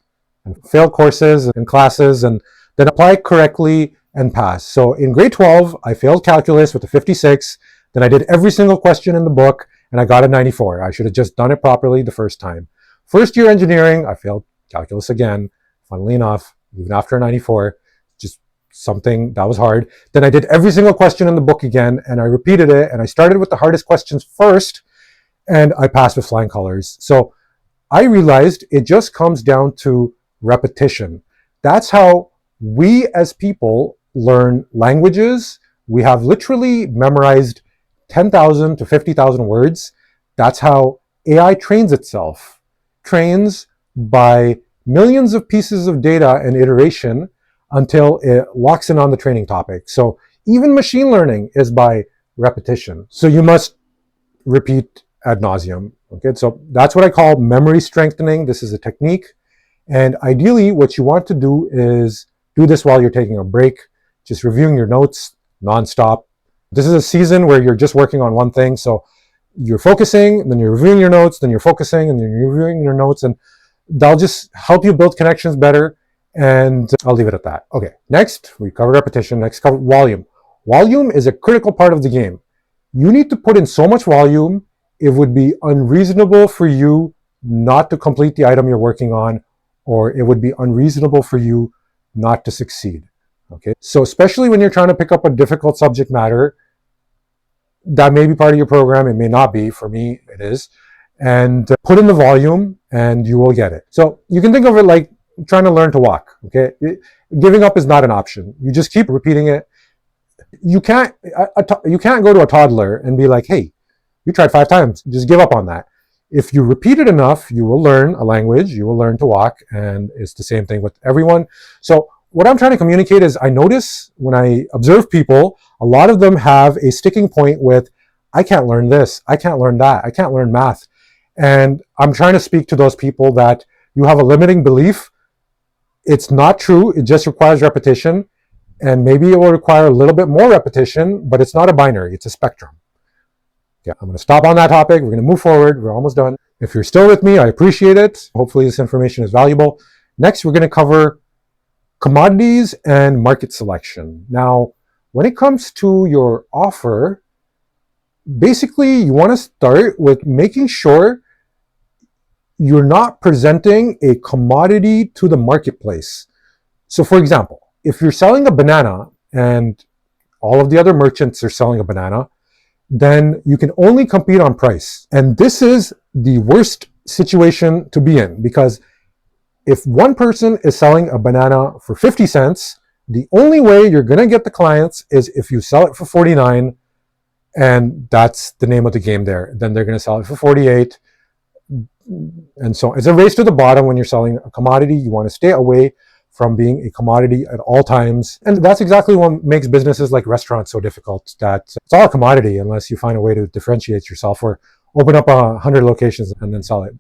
and fail courses and classes, and then apply correctly and pass. So in grade 12, I failed calculus with a 56. Then I did every single question in the book, and I got a 94. I should have just done it properly the first time. First year engineering, I failed calculus again, funnily enough, even after a 94, just something that was hard. Then I did every single question in the book again, and I repeated it, and I started with the hardest questions first, and I passed with flying colors. So I realized it just comes down to repetition. That's how we as people learn languages. We have literally memorized 10,000 to 50,000 words. That's how AI trains itself. Trains by millions of pieces of data and iteration until it locks in on the training topic. So even machine learning is by repetition. So you must repeat ad nauseum. Okay, so that's what I call memory strengthening. This is a technique. And ideally, what you want to do is do this while you're taking a break, just reviewing your notes nonstop. This is a season where you're just working on one thing. So you're focusing, then you're reviewing your notes, then you're focusing, and then you're reviewing your notes, and that'll just help you build connections better. And I'll leave it at that. Okay, next, we covered repetition. Next, cover volume. Volume is a critical part of the game. You need to put in so much volume, it would be unreasonable for you not to complete the item you're working on, or it would be unreasonable for you not to succeed. Okay, so especially when you're trying to pick up a difficult subject matter, that may be part of your program, it may not be. For me, it is. And put in the volume and you will get it. So you can think of it like trying to learn to walk, okay? Giving up is not an option. You just keep repeating it. You can't go to a toddler and be like, hey, you tried 5 times, just give up on that. If you repeat it enough, you will learn a language, you will learn to walk, and it's the same thing with everyone. So what I'm trying to communicate is I notice when I observe people, a lot of them have a sticking point with, I can't learn this, I can't learn that, I can't learn math. And I'm trying to speak to those people that you have a limiting belief. It's not true, it just requires repetition. And maybe it will require a little bit more repetition, but it's not a binary, it's a spectrum. Yeah, I'm going to stop on that topic. We're going to move forward. We're almost done. If you're still with me, I appreciate it. Hopefully this information is valuable. Next, we're going to cover commodities and market selection. Now, when it comes to your offer, basically you want to start with making sure you're not presenting a commodity to the marketplace. So for example, if you're selling a banana and all of the other merchants are selling a banana, then you can only compete on price. And this is the worst situation to be in, because if one person is selling a banana for 50 cents, the only way you're going to get the clients is if you sell it for 49, and that's the name of the game there. Then they're going to sell it for 48. And so it's a race to the bottom when you're selling a commodity. You want to stay away from being a commodity at all times. And that's exactly what makes businesses like restaurants so difficult, that it's all a commodity unless you find a way to differentiate yourself or open up 100 locations and then sell it.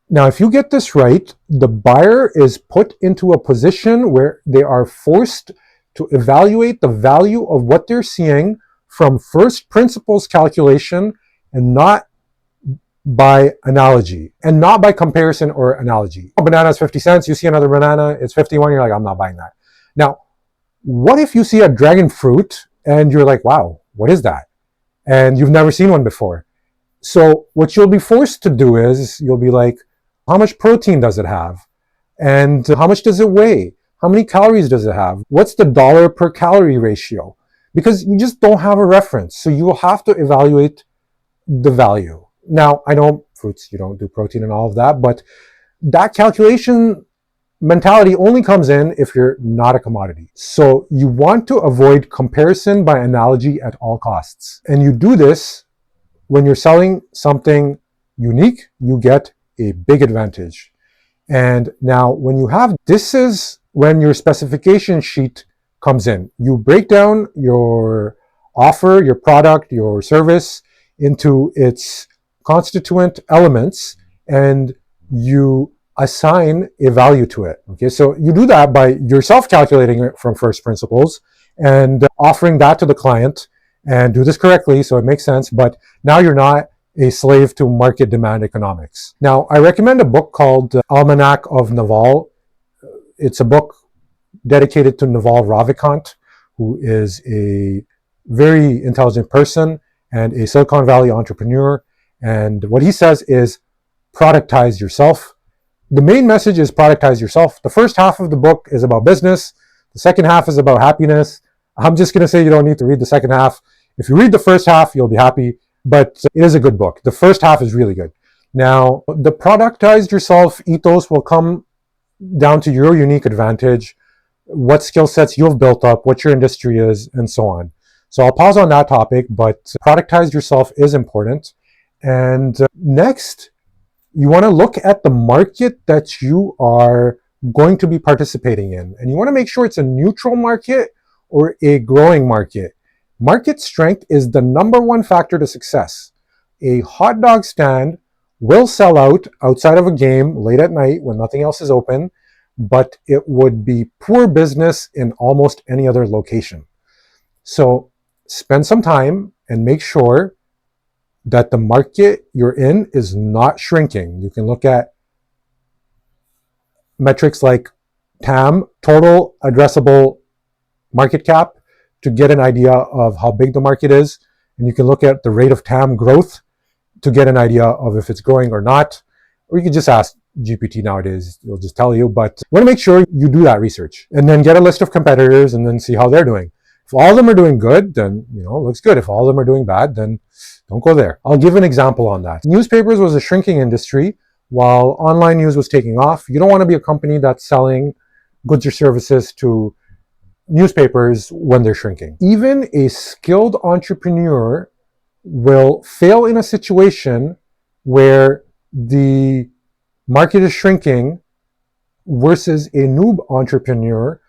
Now, if you get this right, the buyer is put into a position where they are forced to evaluate the value of what they're seeing from first principles calculation, and not by analogy, and not by comparison or analogy. A banana is 50 cents, you see another banana, it's 51, you're like, I'm not buying that. Now, what if you see a dragon fruit and you're like, wow, what is that? And you've never seen one before. So what you'll be forced to do is you'll be like, how much protein does it have? And how much does it weigh? How many calories does it have? What's the dollar per calorie ratio? Because you just don't have a reference. So you will have to evaluate the value. Now, I know fruits, you don't do protein and all of that, but that calculation mentality only comes in if you're not a commodity. So you want to avoid comparison by analogy at all costs. And you do this when you're selling something unique, you get a big advantage. And now when you have, this is when your specification sheet comes in. You break down your offer, your product, your service into its constituent elements, and you assign a value to it. Okay, so you do that by yourself calculating it from first principles and offering that to the client, and do this correctly so it makes sense, but now you're not a slave to market demand economics. Now, I recommend a book called Almanac of Naval. It's a book dedicated to Naval Ravikant, who is a very intelligent person and a Silicon Valley entrepreneur. And what he says is productize yourself. The main message is productize yourself. The first half of the book is about business. The second half is about happiness. I'm just going to say you don't need to read the second half. If you read the first half, you'll be happy, but it is a good book. The first half is really good. Now, the productize yourself ethos will come down to your unique advantage, what skill sets you've built up, what your industry is, and so on. So I'll pause on that topic, but productize yourself is important. And next, you want to look at the market that you are going to be participating in. And you want to make sure it's a neutral market or a growing market. Market strength is the number one factor to success. A hot dog stand will sell out outside of a game late at night when nothing else is open, but it would be poor business in almost any other location. So spend some time and make sure that the market you're in is not shrinking. You can look at metrics like TAM, total addressable market cap, to get an idea of how big the market is. And you can look at the rate of TAM growth to get an idea of if it's growing or not. Or you can just ask GPT nowadays, it'll just tell you. But you want to make sure you do that research and then get a list of competitors and then see how they're doing. If all of them are doing good, then it looks good. If all of them are doing bad, then don't go there. I'll give an example on that. Newspapers was a shrinking industry while online news was taking off. You don't want to be a company that's selling goods or services to newspapers when they're shrinking. Even a skilled entrepreneur will fail in a situation where the market is shrinking versus a noob entrepreneur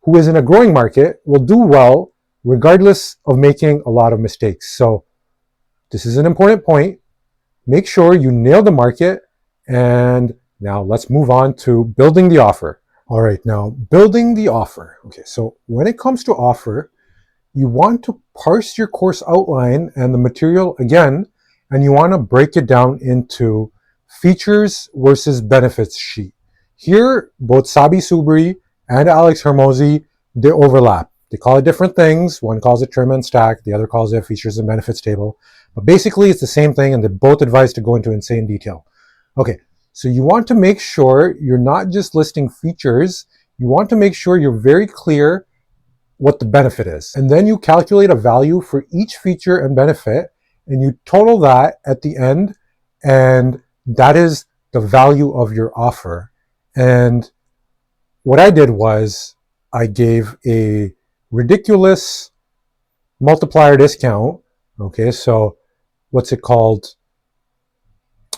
who is in a growing market will do well regardless of making a lot of mistakes. So this is an important point. Make sure you nail the market. And now let's move on to building the offer. All right, now building the offer. Okay, so when it comes to offer, you want to parse your course outline and the material again, and you want to break it down into features versus benefits sheet. Here, both Sabi Subri and Alex Hormozi, they overlap. They call it different things. One calls it trim and stack. The other calls it features and benefits table. But basically, it's the same thing, and they both advise to go into insane detail. Okay, so you want to make sure you're not just listing features. You want to make sure you're very clear what the benefit is. And then you calculate a value for each feature and benefit, and you total that at the end, and that is the value of your offer. And what I did was I gave a ridiculous multiplier discount. Okay, so what's it called?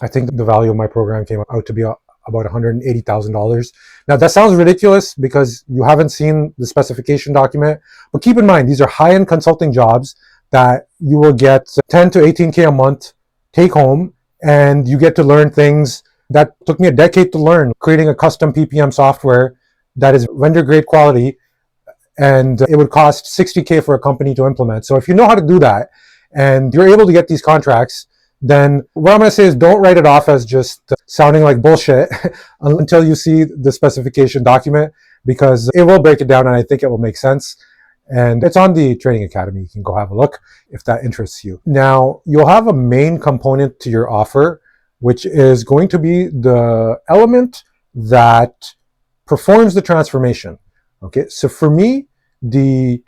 I think the value of my program came out to be about $180,000. Now that sounds ridiculous because you haven't seen the specification document, but keep in mind, these are high-end consulting jobs that you will get 10 to 18K a month take home, and you get to learn things that took me a decade to learn, creating a custom PPM software that is vendor grade quality, and it would cost 60K for a company to implement. So if you know how to do that and you're able to get these contracts, then what I'm going to say is don't write it off as just sounding like bullshit until you see the specification document, because it will break it down and I think it will make sense. And it's on the Training Academy. You can go have a look if that interests you. Now, you'll have a main component to your offer, which is going to be the element that performs the transformation. Okay, so for me, the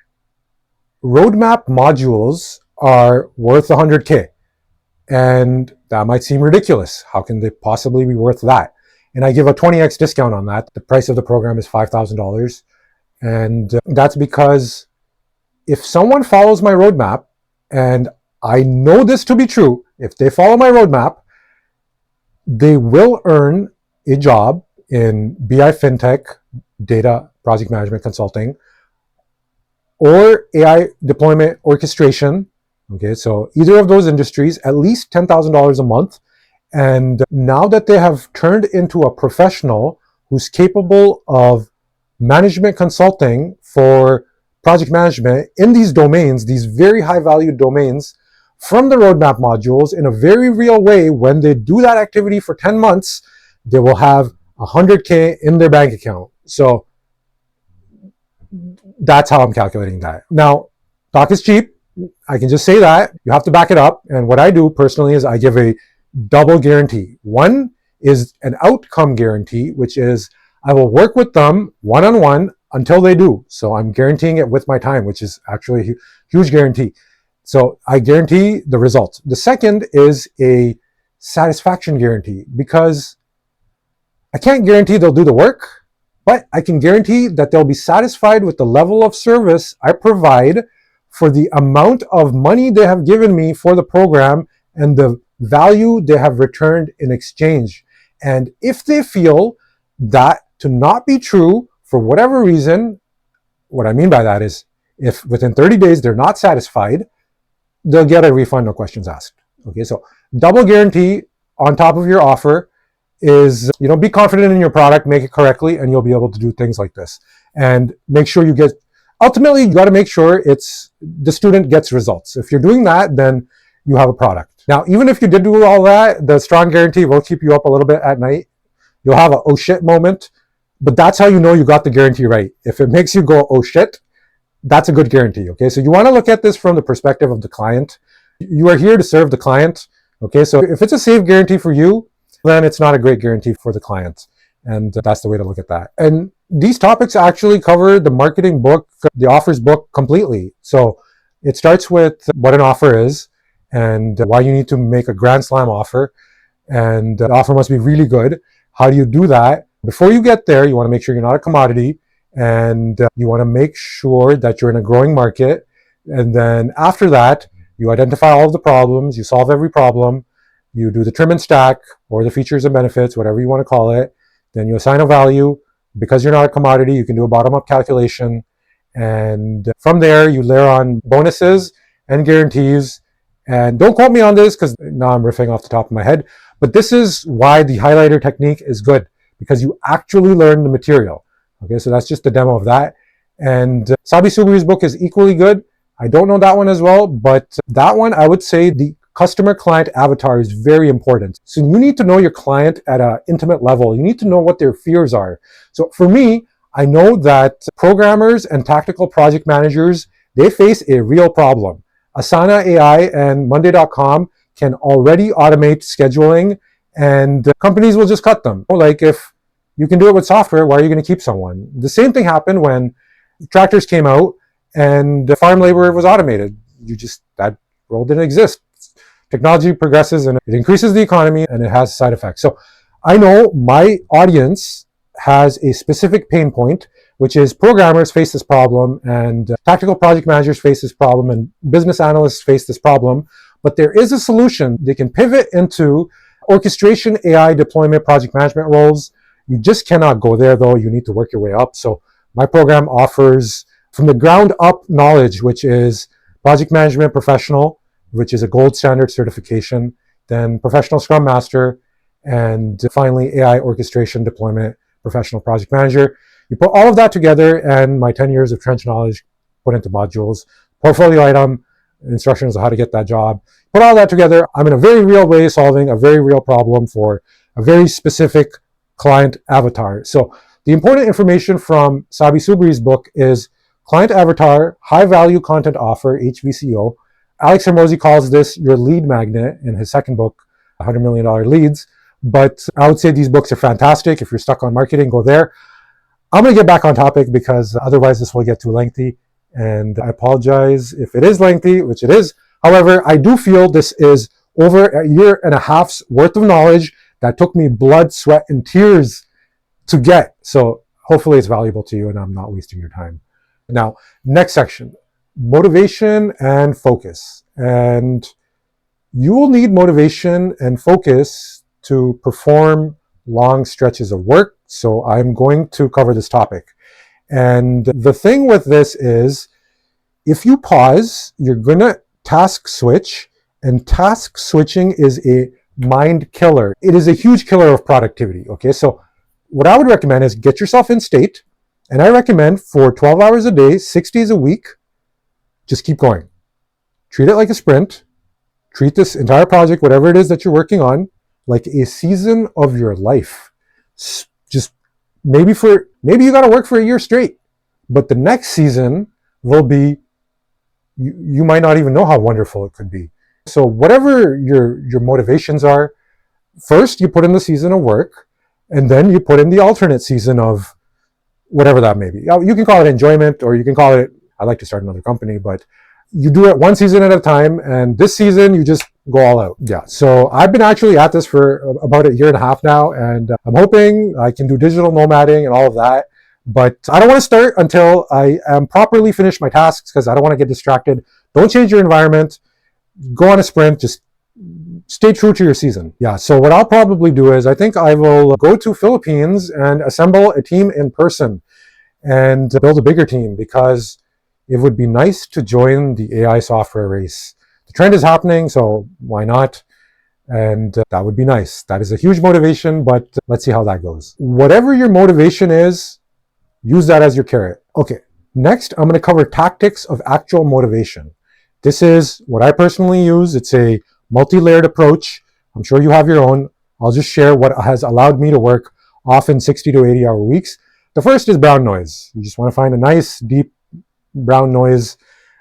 roadmap modules are worth 100K. And that might seem ridiculous. How can they possibly be worth that? And I give a 20x discount on that. The price of the program is $5,000. And that's because if someone follows my roadmap, and I know this to be true, if they follow my roadmap, they will earn a job in BI-FinTech, data project management consulting, or AI deployment orchestration. Okay, so either of those industries, at least $10,000 a month. And now that they have turned into a professional who's capable of management consulting for project management in these domains, these very high value domains, from the roadmap modules in a very real way, when they do that activity for 10 months, they will have 100K in their bank account. So that's how I'm calculating that. Now, talk is cheap. I can just say that. You have to back it up. And what I do personally is I give a double guarantee. One is an outcome guarantee, which is I will work with them one-on-one until they do. So I'm guaranteeing it with my time, which is actually a huge guarantee. So I guarantee the results. The second is a satisfaction guarantee, because I can't guarantee they'll do the work, but I can guarantee that they'll be satisfied with the level of service I provide for the amount of money they have given me for the program and the value they have returned in exchange. And if they feel that to not be true for whatever reason, what I mean by that is if within 30 days they're not satisfied, they'll get a refund, no questions asked. Okay, so double guarantee on top of your offer is, be confident in your product, make it correctly, and you'll be able to do things like this. And make sure ultimately, you got to make sure the student gets results. If you're doing that, then you have a product. Now, even if you did do all that, the strong guarantee will keep you up a little bit at night. You'll have a oh shit moment, but that's how you know you got the guarantee right. If it makes you go oh shit, that's a good guarantee. Okay, so you want to look at this from the perspective of the client. You are here to serve the client. Okay, so if it's a safe guarantee for you, then it's not a great guarantee for the client. And that's the way to look at that. And these topics actually cover the marketing book, the offers book completely. So it starts with what an offer is and why you need to make a grand slam offer. And the offer must be really good. How do you do that? Before you get there, you want to make sure you're not a commodity, and you want to make sure that you're in a growing market. And then after that, you identify all of the problems, you solve every problem, you do the trim and stack, or the features and benefits, whatever you want to call it. Then you assign a value. Because you're not a commodity, you can do a bottom-up calculation. And from there, you layer on bonuses and guarantees. And don't quote me on this, because now I'm riffing off the top of my head. But this is why the highlighter technique is good, because you actually learn the material. Okay, so that's just the demo of that. And Sabi Subiri's book is equally good. I don't know that one as well, but that one, I would say the customer client avatar is very important. So you need to know your client at an intimate level. You need to know what their fears are. So for me, I know that programmers and tactical project managers, they face a real problem. Asana AI and Monday.com can already automate scheduling, and companies will just cut them. Like, if you can do it with software, why are you going to keep someone? The same thing happened when tractors came out and farm labor was automated. That role didn't exist. Technology progresses and it increases the economy, and it has side effects. So I know my audience has a specific pain point, which is programmers face this problem, and tactical project managers face this problem, and business analysts face this problem. But there is a solution. They can pivot into orchestration, AI, deployment, project management roles. You just cannot go there, though. You need to work your way up. So my program offers from the ground up knowledge, which is project management professional, which is a gold standard certification, then professional scrum master, and finally AI orchestration deployment professional project manager. You put all of that together, and my 10 years of trench knowledge put into modules, portfolio item, instructions on how to get that job. Put all that together, I'm in a very real way solving a very real problem for a very specific client avatar. So the important information from Sabi Subiri's book is client avatar, high value content offer, HVCO. Alex Hormozi calls this your lead magnet in his second book, $100 million Leads. But I would say these books are fantastic. If you're stuck on marketing, go there. I'm going to get back on topic, because otherwise this will get too lengthy. And I apologize if it is lengthy, which it is. However, I do feel this is over a year and a half's worth of knowledge that took me blood, sweat, and tears to get. So hopefully it's valuable to you and I'm not wasting your time. Now, next section, motivation and focus. And you will need motivation and focus to perform long stretches of work. So I'm going to cover this topic. And the thing with this is, if you pause, you're going to task switch, and task switching is a mind killer. It is a huge killer of productivity. Okay, so what I would recommend is get yourself in state, and I recommend for 12 hours a day, 6 days a week, just keep going. Treat it like a sprint. Treat this entire project, whatever it is that you're working on, like a season of your life. Just maybe you got to work for a year straight, but the next season will be you might not even know how wonderful it could be. So whatever your motivations are, first you put in the season of work, and then you put in the alternate season of whatever that may be. You can call it enjoyment, or you can call it, I like to start another company, but you do it one season at a time, and this season you just go all out. Yeah, so I've been actually at this for about a year and a half now, and I'm hoping I can do digital nomading and all of that, but I don't want to start until I am properly finished my tasks, because I don't want to get distracted. Don't change your environment. Go on a sprint. Just stay true to your season. Yeah, so what I'll probably do is I think I will go to Philippines and assemble a team in person and build a bigger team, because it would be nice to join the AI software race. The trend is happening, so why not? And that would be nice. That is a huge motivation, but let's see how that goes. Whatever your motivation is, use that as your carrot. Okay, next I'm going to cover tactics of actual motivation. This is what I personally use. It's a multi-layered approach. I'm sure you have your own. I'll just share what has allowed me to work often 60 to 80 hour weeks. The first is brown noise. You just want to find a nice, deep brown noise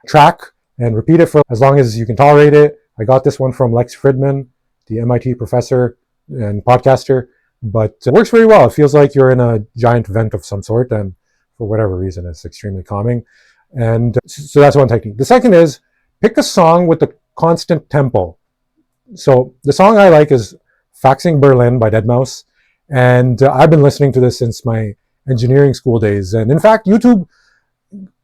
track and repeat it for as long as you can tolerate it. I got this one from Lex Fridman, the MIT professor and podcaster, but it works very well. It feels like you're in a giant vent of some sort, and for whatever reason, it's extremely calming. And so that's one technique. The second is pick a song with a constant tempo. So the song I like is Faxing Berlin by Deadmau5, and I've been listening to this since my engineering school days. And in fact, YouTube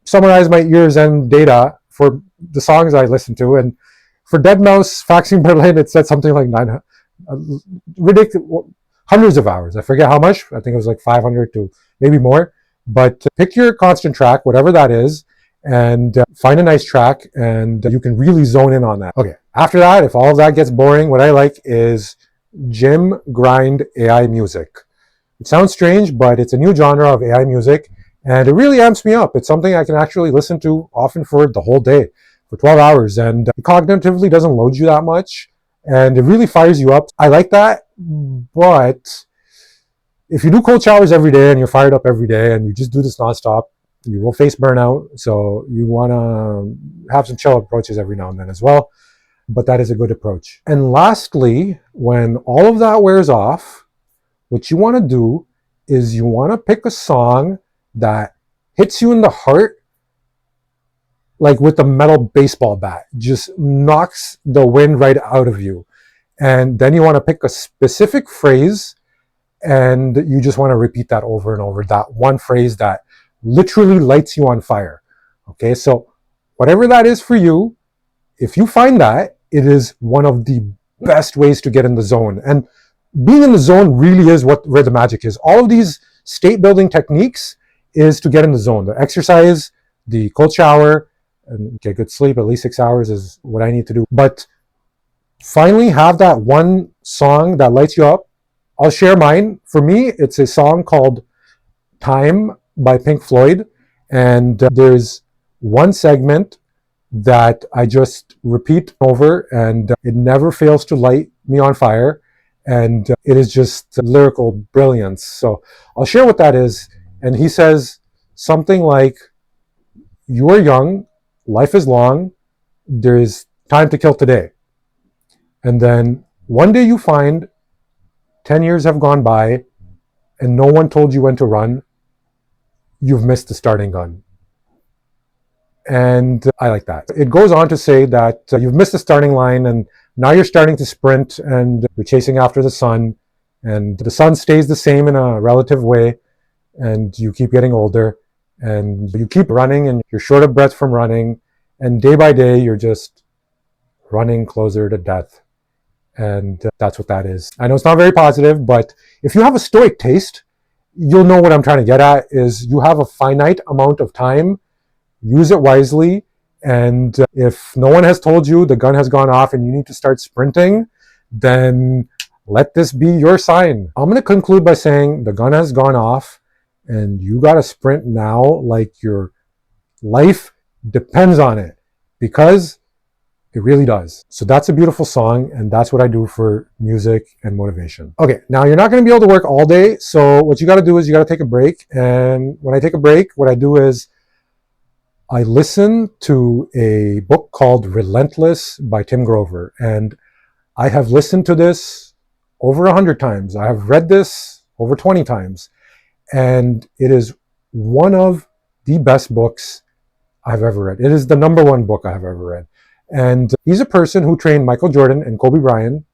summarized my year's end data for the songs I listened to, and for Deadmau5, Faxing Berlin, it said something like ridiculous, hundreds of hours. I forget how much. I think it was like 500 to maybe more. But pick your constant track, whatever that is, and find a nice track, and you can really zone in on that. Okay, after that, if all of that gets boring, what I like is gym grind AI music. It sounds strange, but it's a new genre of AI music, and it really amps me up. It's something I can actually listen to often for the whole day, for 12 hours, and it cognitively doesn't load you that much, and it really fires you up. I like that, but if you do cold showers every day and you're fired up every day and you just do this nonstop, you will face burnout. So you want to have some chill approaches every now and then as well, but that is a good approach. And lastly, when all of that wears off, what you want to do is you want to pick a song that hits you in the heart, like with a metal baseball bat, just knocks the wind right out of you. And then you want to pick a specific phrase, and you just want to repeat that over and over, that one phrase that literally lights you on fire. Okay, so whatever that is for you, if you find that, it is one of the best ways to get in the zone. And being in the zone really is where the magic is. All of these state building techniques is to get in the zone. The exercise, the cold shower, and get good sleep, at least 6 hours is what I need to do. But finally have that one song that lights you up. I'll share mine. For me, it's a song called Time by Pink Floyd. And there's one segment that I just repeat over, and it never fails to light me on fire. And it is just lyrical brilliance. So I'll share what that is. And he says something like, "You are young, life is long, there is time to kill today. And then one day you find 10 years have gone by and no one told you when to run. You've missed the starting gun." And I like that. It goes on to say that you've missed the starting line, and now you're starting to sprint, and you're chasing after the sun, and the sun stays the same in a relative way, and you keep getting older, and you keep running, and you're short of breath from running, and day by day you're just running closer to death. And that's what that is. I know it's not very positive, but if you have a stoic taste, you'll know what I'm trying to get at. Is you have a finite amount of time, use it wisely, and if no one has told you the gun has gone off and you need to start sprinting, then let this be your sign. I'm going to conclude by saying the gun has gone off and you got to sprint now, like your life depends on it, because it really does. So that's a beautiful song, and that's what I do for music and motivation. Okay, now you're not going to be able to work all day, so what you got to do is you got to take a break. And when I take a break, what I do is I listened to a book called Relentless by Tim Grover, and I have listened to this over 100 times. I have read this over 20 times, and it is one of the best books I've ever read. It is the number one book I have ever read. And he's a person who trained Michael Jordan and Kobe Bryant,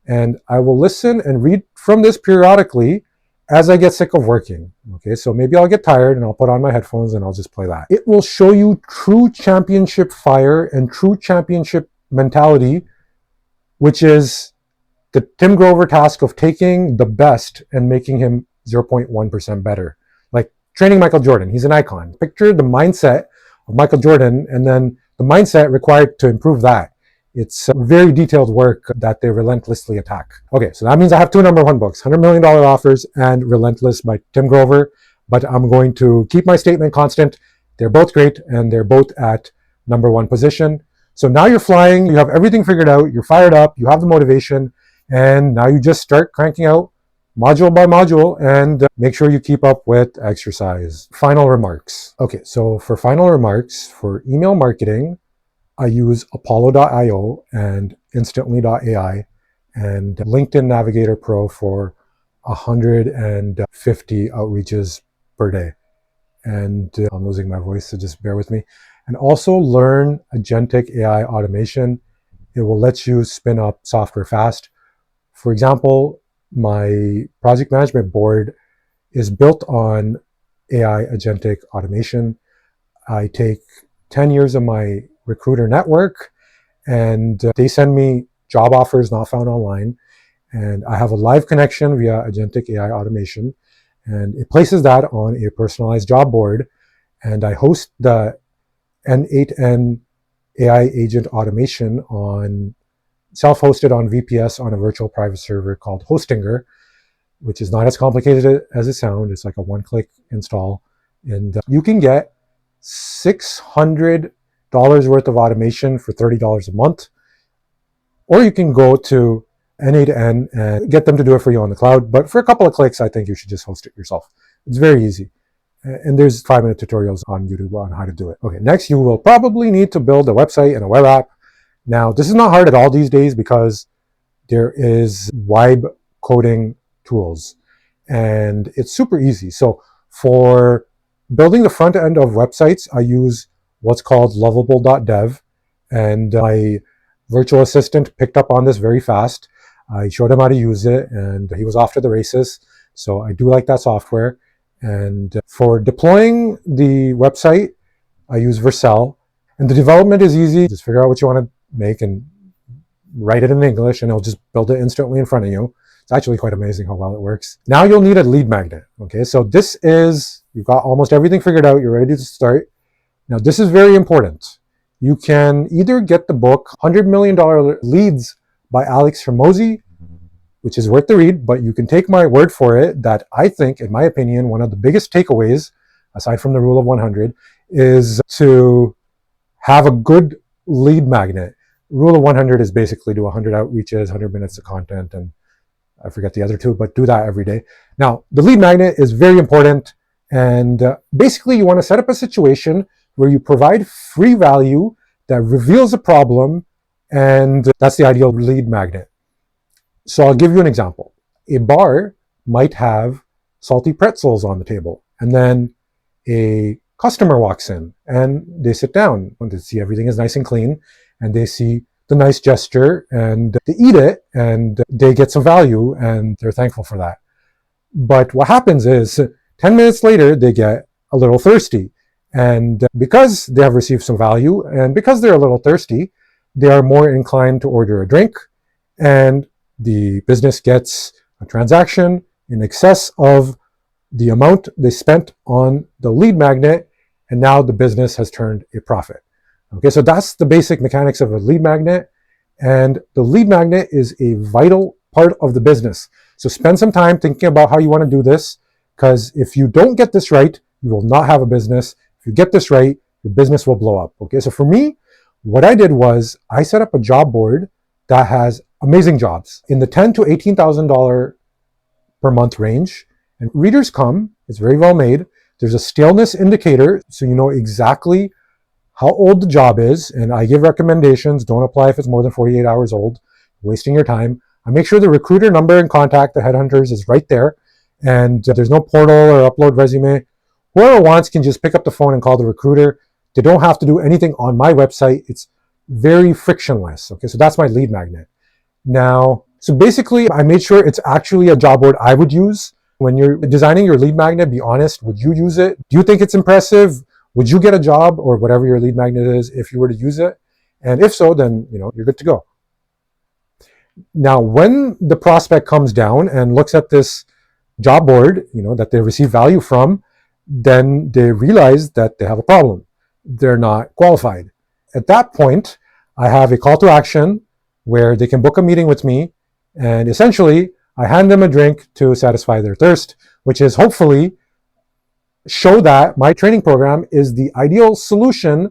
and I will listen and read from this periodically as I get sick of working. Okay, so maybe I'll get tired and I'll put on my headphones and I'll just play that. It will show you true championship fire and true championship mentality, which is the Tim Grover task of taking the best and making him 0.1% better. Like training Michael Jordan, he's an icon. Picture the mindset of Michael Jordan and then the mindset required to improve that. It's very detailed work that they relentlessly attack. Okay, so that means I have two number one books, $100 million Offers and Relentless by Tim Grover, but I'm going to keep my statement constant. They're both great and they're both at number one position. So now you're flying, you have everything figured out, you're fired up, you have the motivation, and now you just start cranking out module by module and make sure you keep up with exercise. Final remarks. Okay, so for final remarks, for email marketing, I use Apollo.io and Instantly.ai and LinkedIn Navigator Pro for 150 outreaches per day. And I'm losing my voice, so just bear with me. And also learn Agentic AI automation. It will let you spin up software fast. For example, my project management board is built on AI Agentic automation. I take 10 years of my recruiter network and they send me job offers not found online, and I have a live connection via Agentic AI automation, and it places that on a personalized job board, and I host the N8N AI agent automation on self-hosted on VPS on a virtual private server called Hostinger, which is not as complicated as it sounds. It's like a one-click install, and you can get $600 worth of automation for $30 a month, or you can go to N8N and get them to do it for you on the cloud. But for a couple of clicks, I think you should just host it yourself. It's very easy. And there's 5-minute tutorials on YouTube on how to do it. Okay, next you will probably need to build a website and a web app. Now, this is not hard at all these days because there is Vibe coding tools and it's super easy. So for building the front end of websites, I use what's called lovable.dev, and my virtual assistant picked up on this very fast. I showed him how to use it and he was off to the races. So I do like that software. And for deploying the website, I use Vercel, and the development is easy. Just figure out what you want to make and write it in English and it'll just build it instantly in front of you. It's actually quite amazing how well it works. Now you'll need a lead magnet. Okay, so this is, you've got almost everything figured out. You're ready to start. Now this is very important. You can either get the book $100 Million Leads by Alex Hormozi, which is worth the read, but you can take my word for it that I think, in my opinion, one of the biggest takeaways, aside from the rule of 100, is to have a good lead magnet. Rule of 100 is basically do 100 outreaches, 100 minutes of content, and I forget the other two, but do that every day. Now, the lead magnet is very important, and basically you want to set up a situation where you provide free value that reveals a problem, and that's the ideal lead magnet. So I'll give you an example. A bar might have salty pretzels on the table, and then a customer walks in and they sit down and they see everything is nice and clean, and they see the nice gesture and they eat it and they get some value and they're thankful for that. But what happens is 10 minutes later, they get a little thirsty. And because they have received some value and because they're a little thirsty, they are more inclined to order a drink, and the business gets a transaction in excess of the amount they spent on the lead magnet, and now the business has turned a profit. Okay, so that's the basic mechanics of a lead magnet, and the lead magnet is a vital part of the business. So spend some time thinking about how you want to do this, because if you don't get this right, you will not have a business. If you get this right, your business will blow up. Okay, so for me, what I did was I set up a job board that has amazing jobs in the $10,000 to $18,000 per month range. And readers come, it's very well made. There's a staleness indicator, so you know exactly how old the job is, and I give recommendations. Don't apply if it's more than 48 hours old, wasting your time. I make sure the recruiter number and contact the headhunters is right there, and there's no portal or upload resume. Whoever wants can just pick up the phone and call the recruiter. They don't have to do anything on my website. It's very frictionless. Okay, so that's my lead magnet. Now, so basically, I made sure it's actually a job board I would use. When you're designing your lead magnet, be honest, would you use it? Do you think it's impressive? Would you get a job or whatever your lead magnet is if you were to use it? And if so, then you're good to go. Now, when the prospect comes down and looks at this job board, that they receive value from, then they realize that they have a problem. They're not qualified. At that point, I have a call to action where they can book a meeting with me, and essentially I hand them a drink to satisfy their thirst, which is hopefully show that my training program is the ideal solution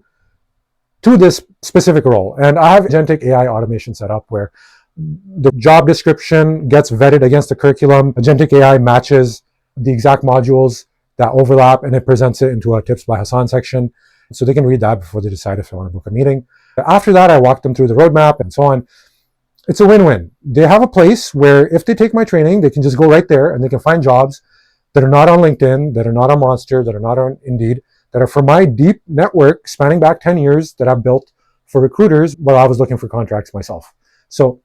to this specific role. And I have Agentic AI automation set up where the job description gets vetted against the curriculum. Agentic AI matches the exact modules that overlap, and it presents it into a Tips by Hassan section. So they can read that before they decide if they want to book a meeting. After that, I walk them through the roadmap and so on. It's a win-win. They have a place where if they take my training, they can just go right there and they can find jobs that are not on LinkedIn, that are not on Monster, that are not on Indeed, that are from my deep network spanning back 10 years that I've built for recruiters while I was looking for contracts myself. So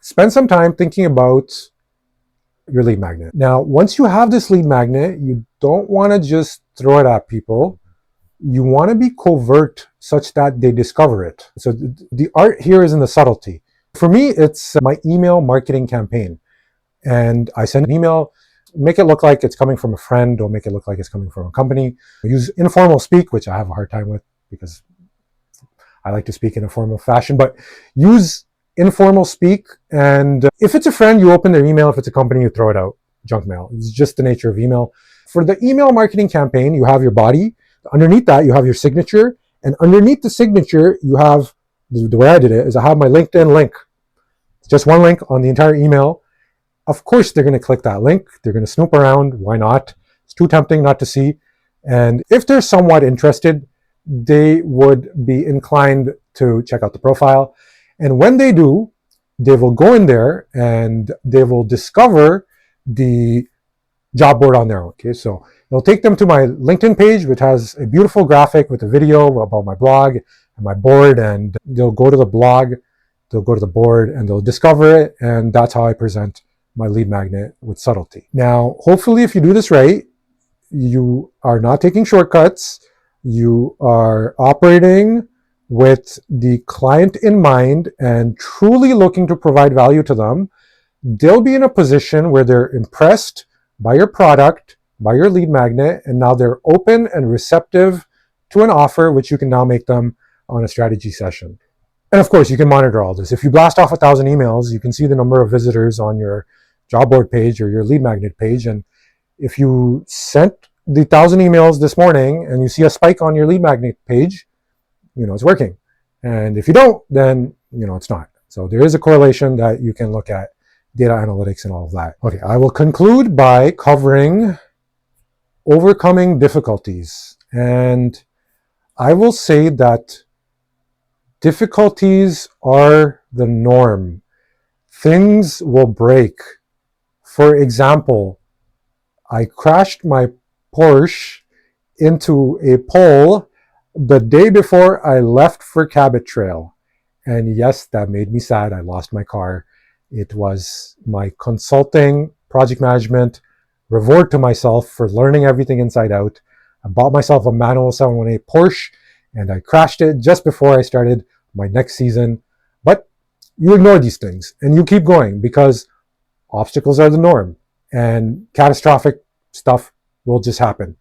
spend some time thinking about your lead magnet. Now, once you have this lead magnet, you don't want to just throw it at people. You want to be covert such that they discover it. So the art here is in the subtlety. For me, it's my email marketing campaign. And I send an email, make it look like it's coming from a friend, don't make it look like it's coming from a company. Use informal speak, which I have a hard time with because I like to speak in a formal fashion, but use informal speak. And if it's a friend, you open their email. If it's a company, you throw it out, junk mail. It's just the nature of email. For the email marketing campaign, you have your body. Underneath that, you have your signature. And underneath the signature, you have, the way I did it is I have my LinkedIn link. It's just one link on the entire email. Of course, they're going to click that link. They're going to snoop around. Why not? It's too tempting not to see. And if they're somewhat interested, they would be inclined to check out the profile. And when they do, they will go in there and they will discover the job board on their own. Okay, so it'll take them to my LinkedIn page, which has a beautiful graphic with a video about my blog and my board. And they'll go to the blog, they'll go to the board, and they'll discover it. And that's how I present my lead magnet with subtlety. Now, hopefully, if you do this right, you are not taking shortcuts. You are operating with the client in mind and truly looking to provide value to them. They'll be in a position where they're impressed by your product, by your lead magnet, and now they're open and receptive to an offer, which you can now make them on a strategy session. And of course, you can monitor all this. If you blast off 1,000 emails, you can see the number of visitors on your job board page or your lead magnet page. And if you sent the 1,000 emails this morning and you see a spike on your lead magnet page, it's working. And if you don't, then, it's not. So there is a correlation that you can look at, data analytics and all of that. Okay, I will conclude by covering overcoming difficulties. And I will say that difficulties are the norm. Things will break. For example, I crashed my Porsche into a pole the day before I left for Cabot Trail. And yes, that made me sad. I lost my car. It was my consulting, project management, reward to myself for learning everything inside out. I bought myself a manual 718 Porsche and I crashed it just before I started my next season. But you ignore these things and you keep going because obstacles are the norm and catastrophic stuff will just happen.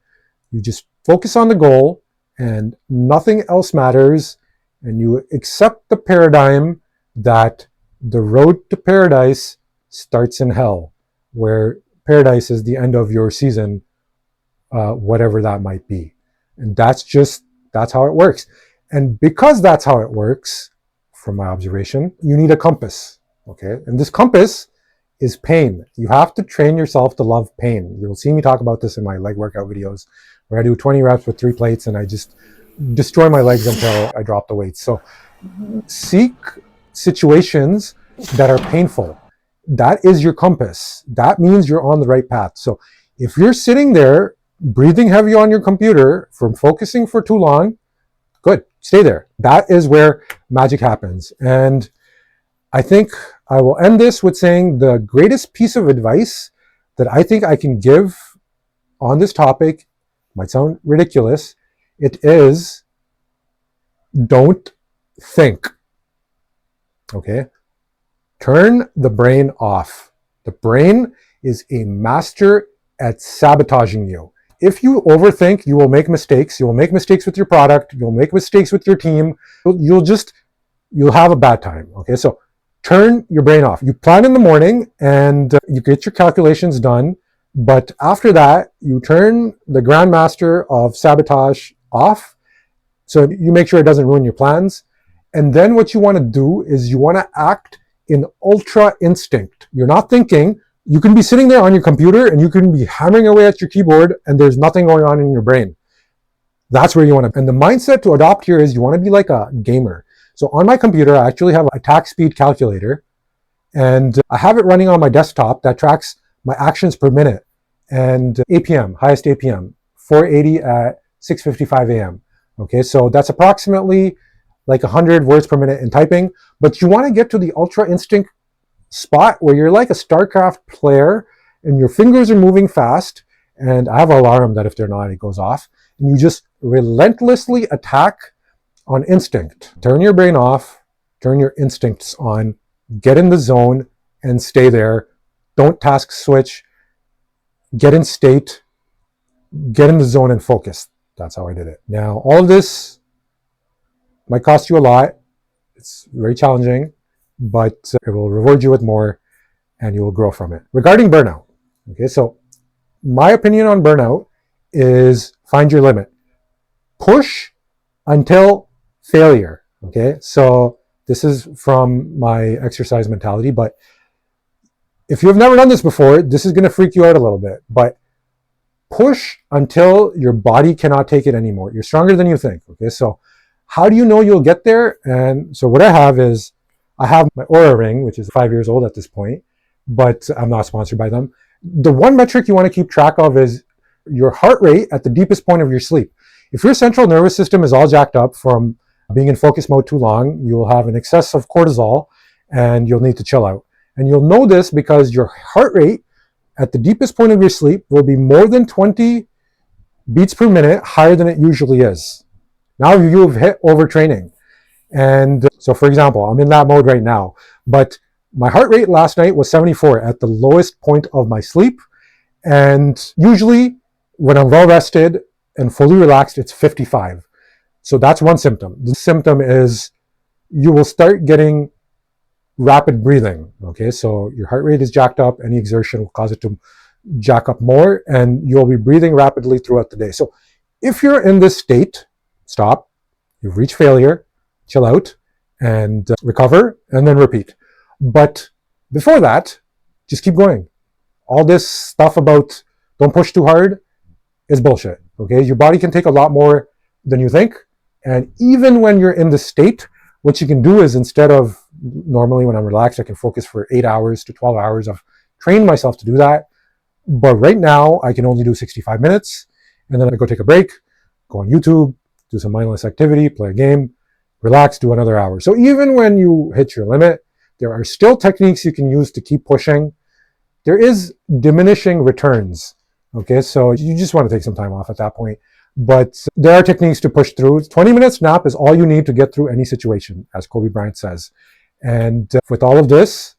You just focus on the goal and nothing else matters, and you accept the paradigm that the road to paradise starts in hell, where paradise is the end of your season, whatever that might be. And that's how it works. And because that's how it works, from my observation, you need a compass, okay? And this compass is pain. You have to train yourself to love pain. You'll see me talk about this in my leg workout videos where I do 20 reps with 3 plates and I just destroy my legs until I drop the weights. So seek situations that are painful. That is your compass. That means you're on the right path. So if you're sitting there breathing heavy on your computer from focusing for too long, good, stay there. That is where magic happens. And I think I will end this with saying the greatest piece of advice that I think I can give on this topic, might sound ridiculous, it is don't think. Okay? Turn the brain off. The brain is a master at sabotaging you. If you overthink, you will make mistakes. You will make mistakes with your product. You'll make mistakes with your team. You'll have a bad time. Okay, so turn your brain off. You plan in the morning and you get your calculations done. But after that, you turn the grandmaster of sabotage off. So you make sure it doesn't ruin your plans. And then what you want to do is you want to act in ultra instinct. You're not thinking. You can be sitting there on your computer and you can be hammering away at your keyboard and there's nothing going on in your brain. That's where you want to. And the mindset to adopt here is you want to be like a gamer. So on my computer, I actually have a attack speed calculator and I have it running on my desktop that tracks my actions per minute and APM, highest APM, 480 at 6:55 a.m. Okay, so that's approximately like 100 words per minute in typing, but you want to get to the ultra instinct spot where you're like a StarCraft player and your fingers are moving fast, and I have an alarm that if they're not, it goes off, and you just relentlessly attack on instinct. Turn your brain off, turn your instincts on, get in the zone and stay there. Don't task switch, get in state, get in the zone and focus. That's how I did it. Now, all of this might cost you a lot. It's very challenging, but it will reward you with more and you will grow from it. Regarding burnout, okay, so my opinion on burnout is find your limit. Push until failure, okay? So this is from my exercise mentality, but if you've never done this before, this is going to freak you out a little bit, but push until your body cannot take it anymore. You're stronger than you think, okay? So how do you know you'll get there? And so what I have is, I have my Oura Ring, which is 5 years old at this point, but I'm not sponsored by them. The one metric you want to keep track of is your heart rate at the deepest point of your sleep. If your central nervous system is all jacked up from being in focus mode too long, you will have an excess of cortisol and you'll need to chill out. And you'll know this because your heart rate at the deepest point of your sleep will be more than 20 beats per minute higher than it usually is. Now you've hit overtraining. And so, for example, I'm in that mode right now, but my heart rate last night was 74 at the lowest point of my sleep. And usually when I'm well rested and fully relaxed, it's 55. So that's one symptom. The symptom is you will start getting rapid breathing. Okay, so your heart rate is jacked up. Any exertion will cause it to jack up more and you'll be breathing rapidly throughout the day. So if you're in this state, stop. You've reached failure. Chill out and recover and then repeat. But before that, just keep going. All this stuff about don't push too hard is bullshit. Okay, your body can take a lot more than you think. And even when you're in the state, what you can do is instead of normally when I'm relaxed, I can focus for 8 hours to 12 hours. I've trained myself to do that. But right now I can only do 65 minutes and then I go take a break, go on YouTube, do some mindless activity, play a game, relax, do another hour. So even when you hit your limit, there are still techniques you can use to keep pushing. There is diminishing returns. Okay, so you just want to take some time off at that point. But there are techniques to push through. 20 minutes nap is all you need to get through any situation, as Kobe Bryant says. And with all of this,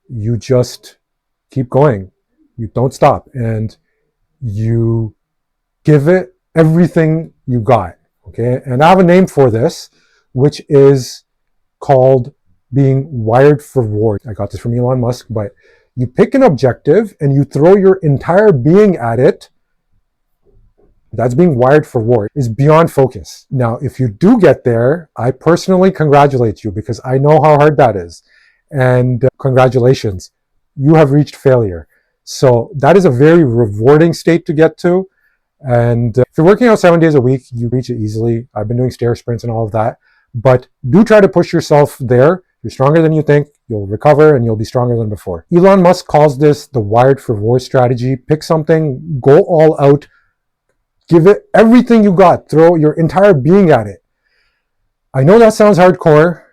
you just keep going. You don't stop. And you give it everything you got. Okay, and I have a name for this, which is called being wired for war. I got this from Elon Musk, but you pick an objective and you throw your entire being at it. That's being wired for war. Is beyond focus. Now, if you do get there, I personally congratulate you because I know how hard that is. And congratulations, you have reached failure. So that is a very rewarding state to get to. And if you're working out 7 days a week, you reach it easily. I've been doing stair sprints and all of that. But do try to push yourself there. You're stronger than you think. You'll recover and you'll be stronger than before. Elon Musk calls this the wired for war strategy. Pick something, go all out, give it everything you got, throw your entire being at it. I know that sounds hardcore,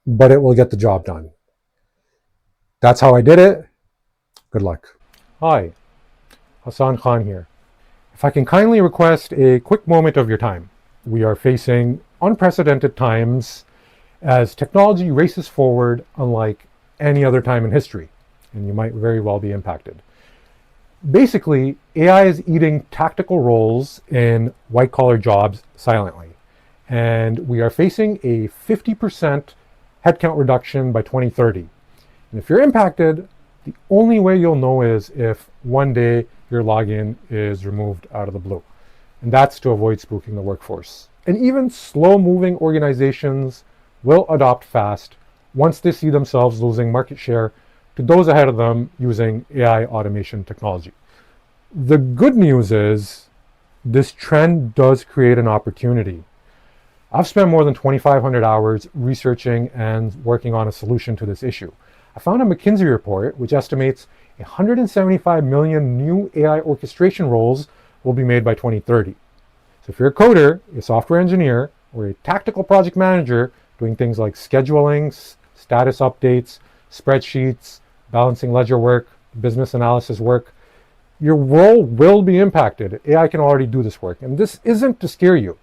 but it will get the job done. That's how I did it. Good luck. Hi, Hassan Khan here. If I can kindly request a quick moment of your time. We are facing unprecedented times as technology races forward unlike any other time in history, and you might very well be impacted. Basically, AI is eating tactical roles in white-collar jobs silently, and we are facing a 50% headcount reduction by 2030. And if you're impacted, the only way you'll know is if one day your login is removed out of the blue. And that's to avoid spooking the workforce. And even slow-moving organizations will adopt fast once they see themselves losing market share to those ahead of them using AI automation technology. The good news is this trend does create an opportunity. I've spent more than 2,500 hours researching and working on a solution to this issue. I found a McKinsey report which estimates 175 million new AI orchestration roles will be made by 2030. So if you're a coder, a software engineer, or a tactical project manager doing things like scheduling, status updates, spreadsheets, balancing ledger work, business analysis work, your role will be impacted. AI can already do this work. And this isn't to scare you.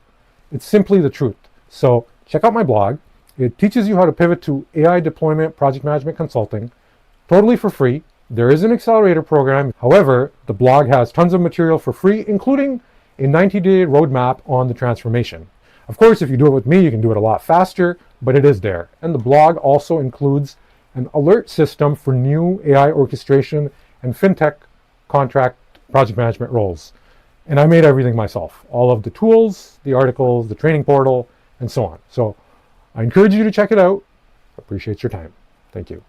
It's simply the truth. So check out my blog. It teaches you how to pivot to AI deployment, project management consulting, totally for free. There is an accelerator program. However, the blog has tons of material for free, including a 90-day roadmap on the transformation. Of course, if you do it with me, you can do it a lot faster, but it is there. And the blog also includes an alert system for new AI orchestration and FinTech contract project management roles. And I made everything myself. All of the tools, the articles, the training portal, and so on. So I encourage you to check it out. Appreciate your time. Thank you.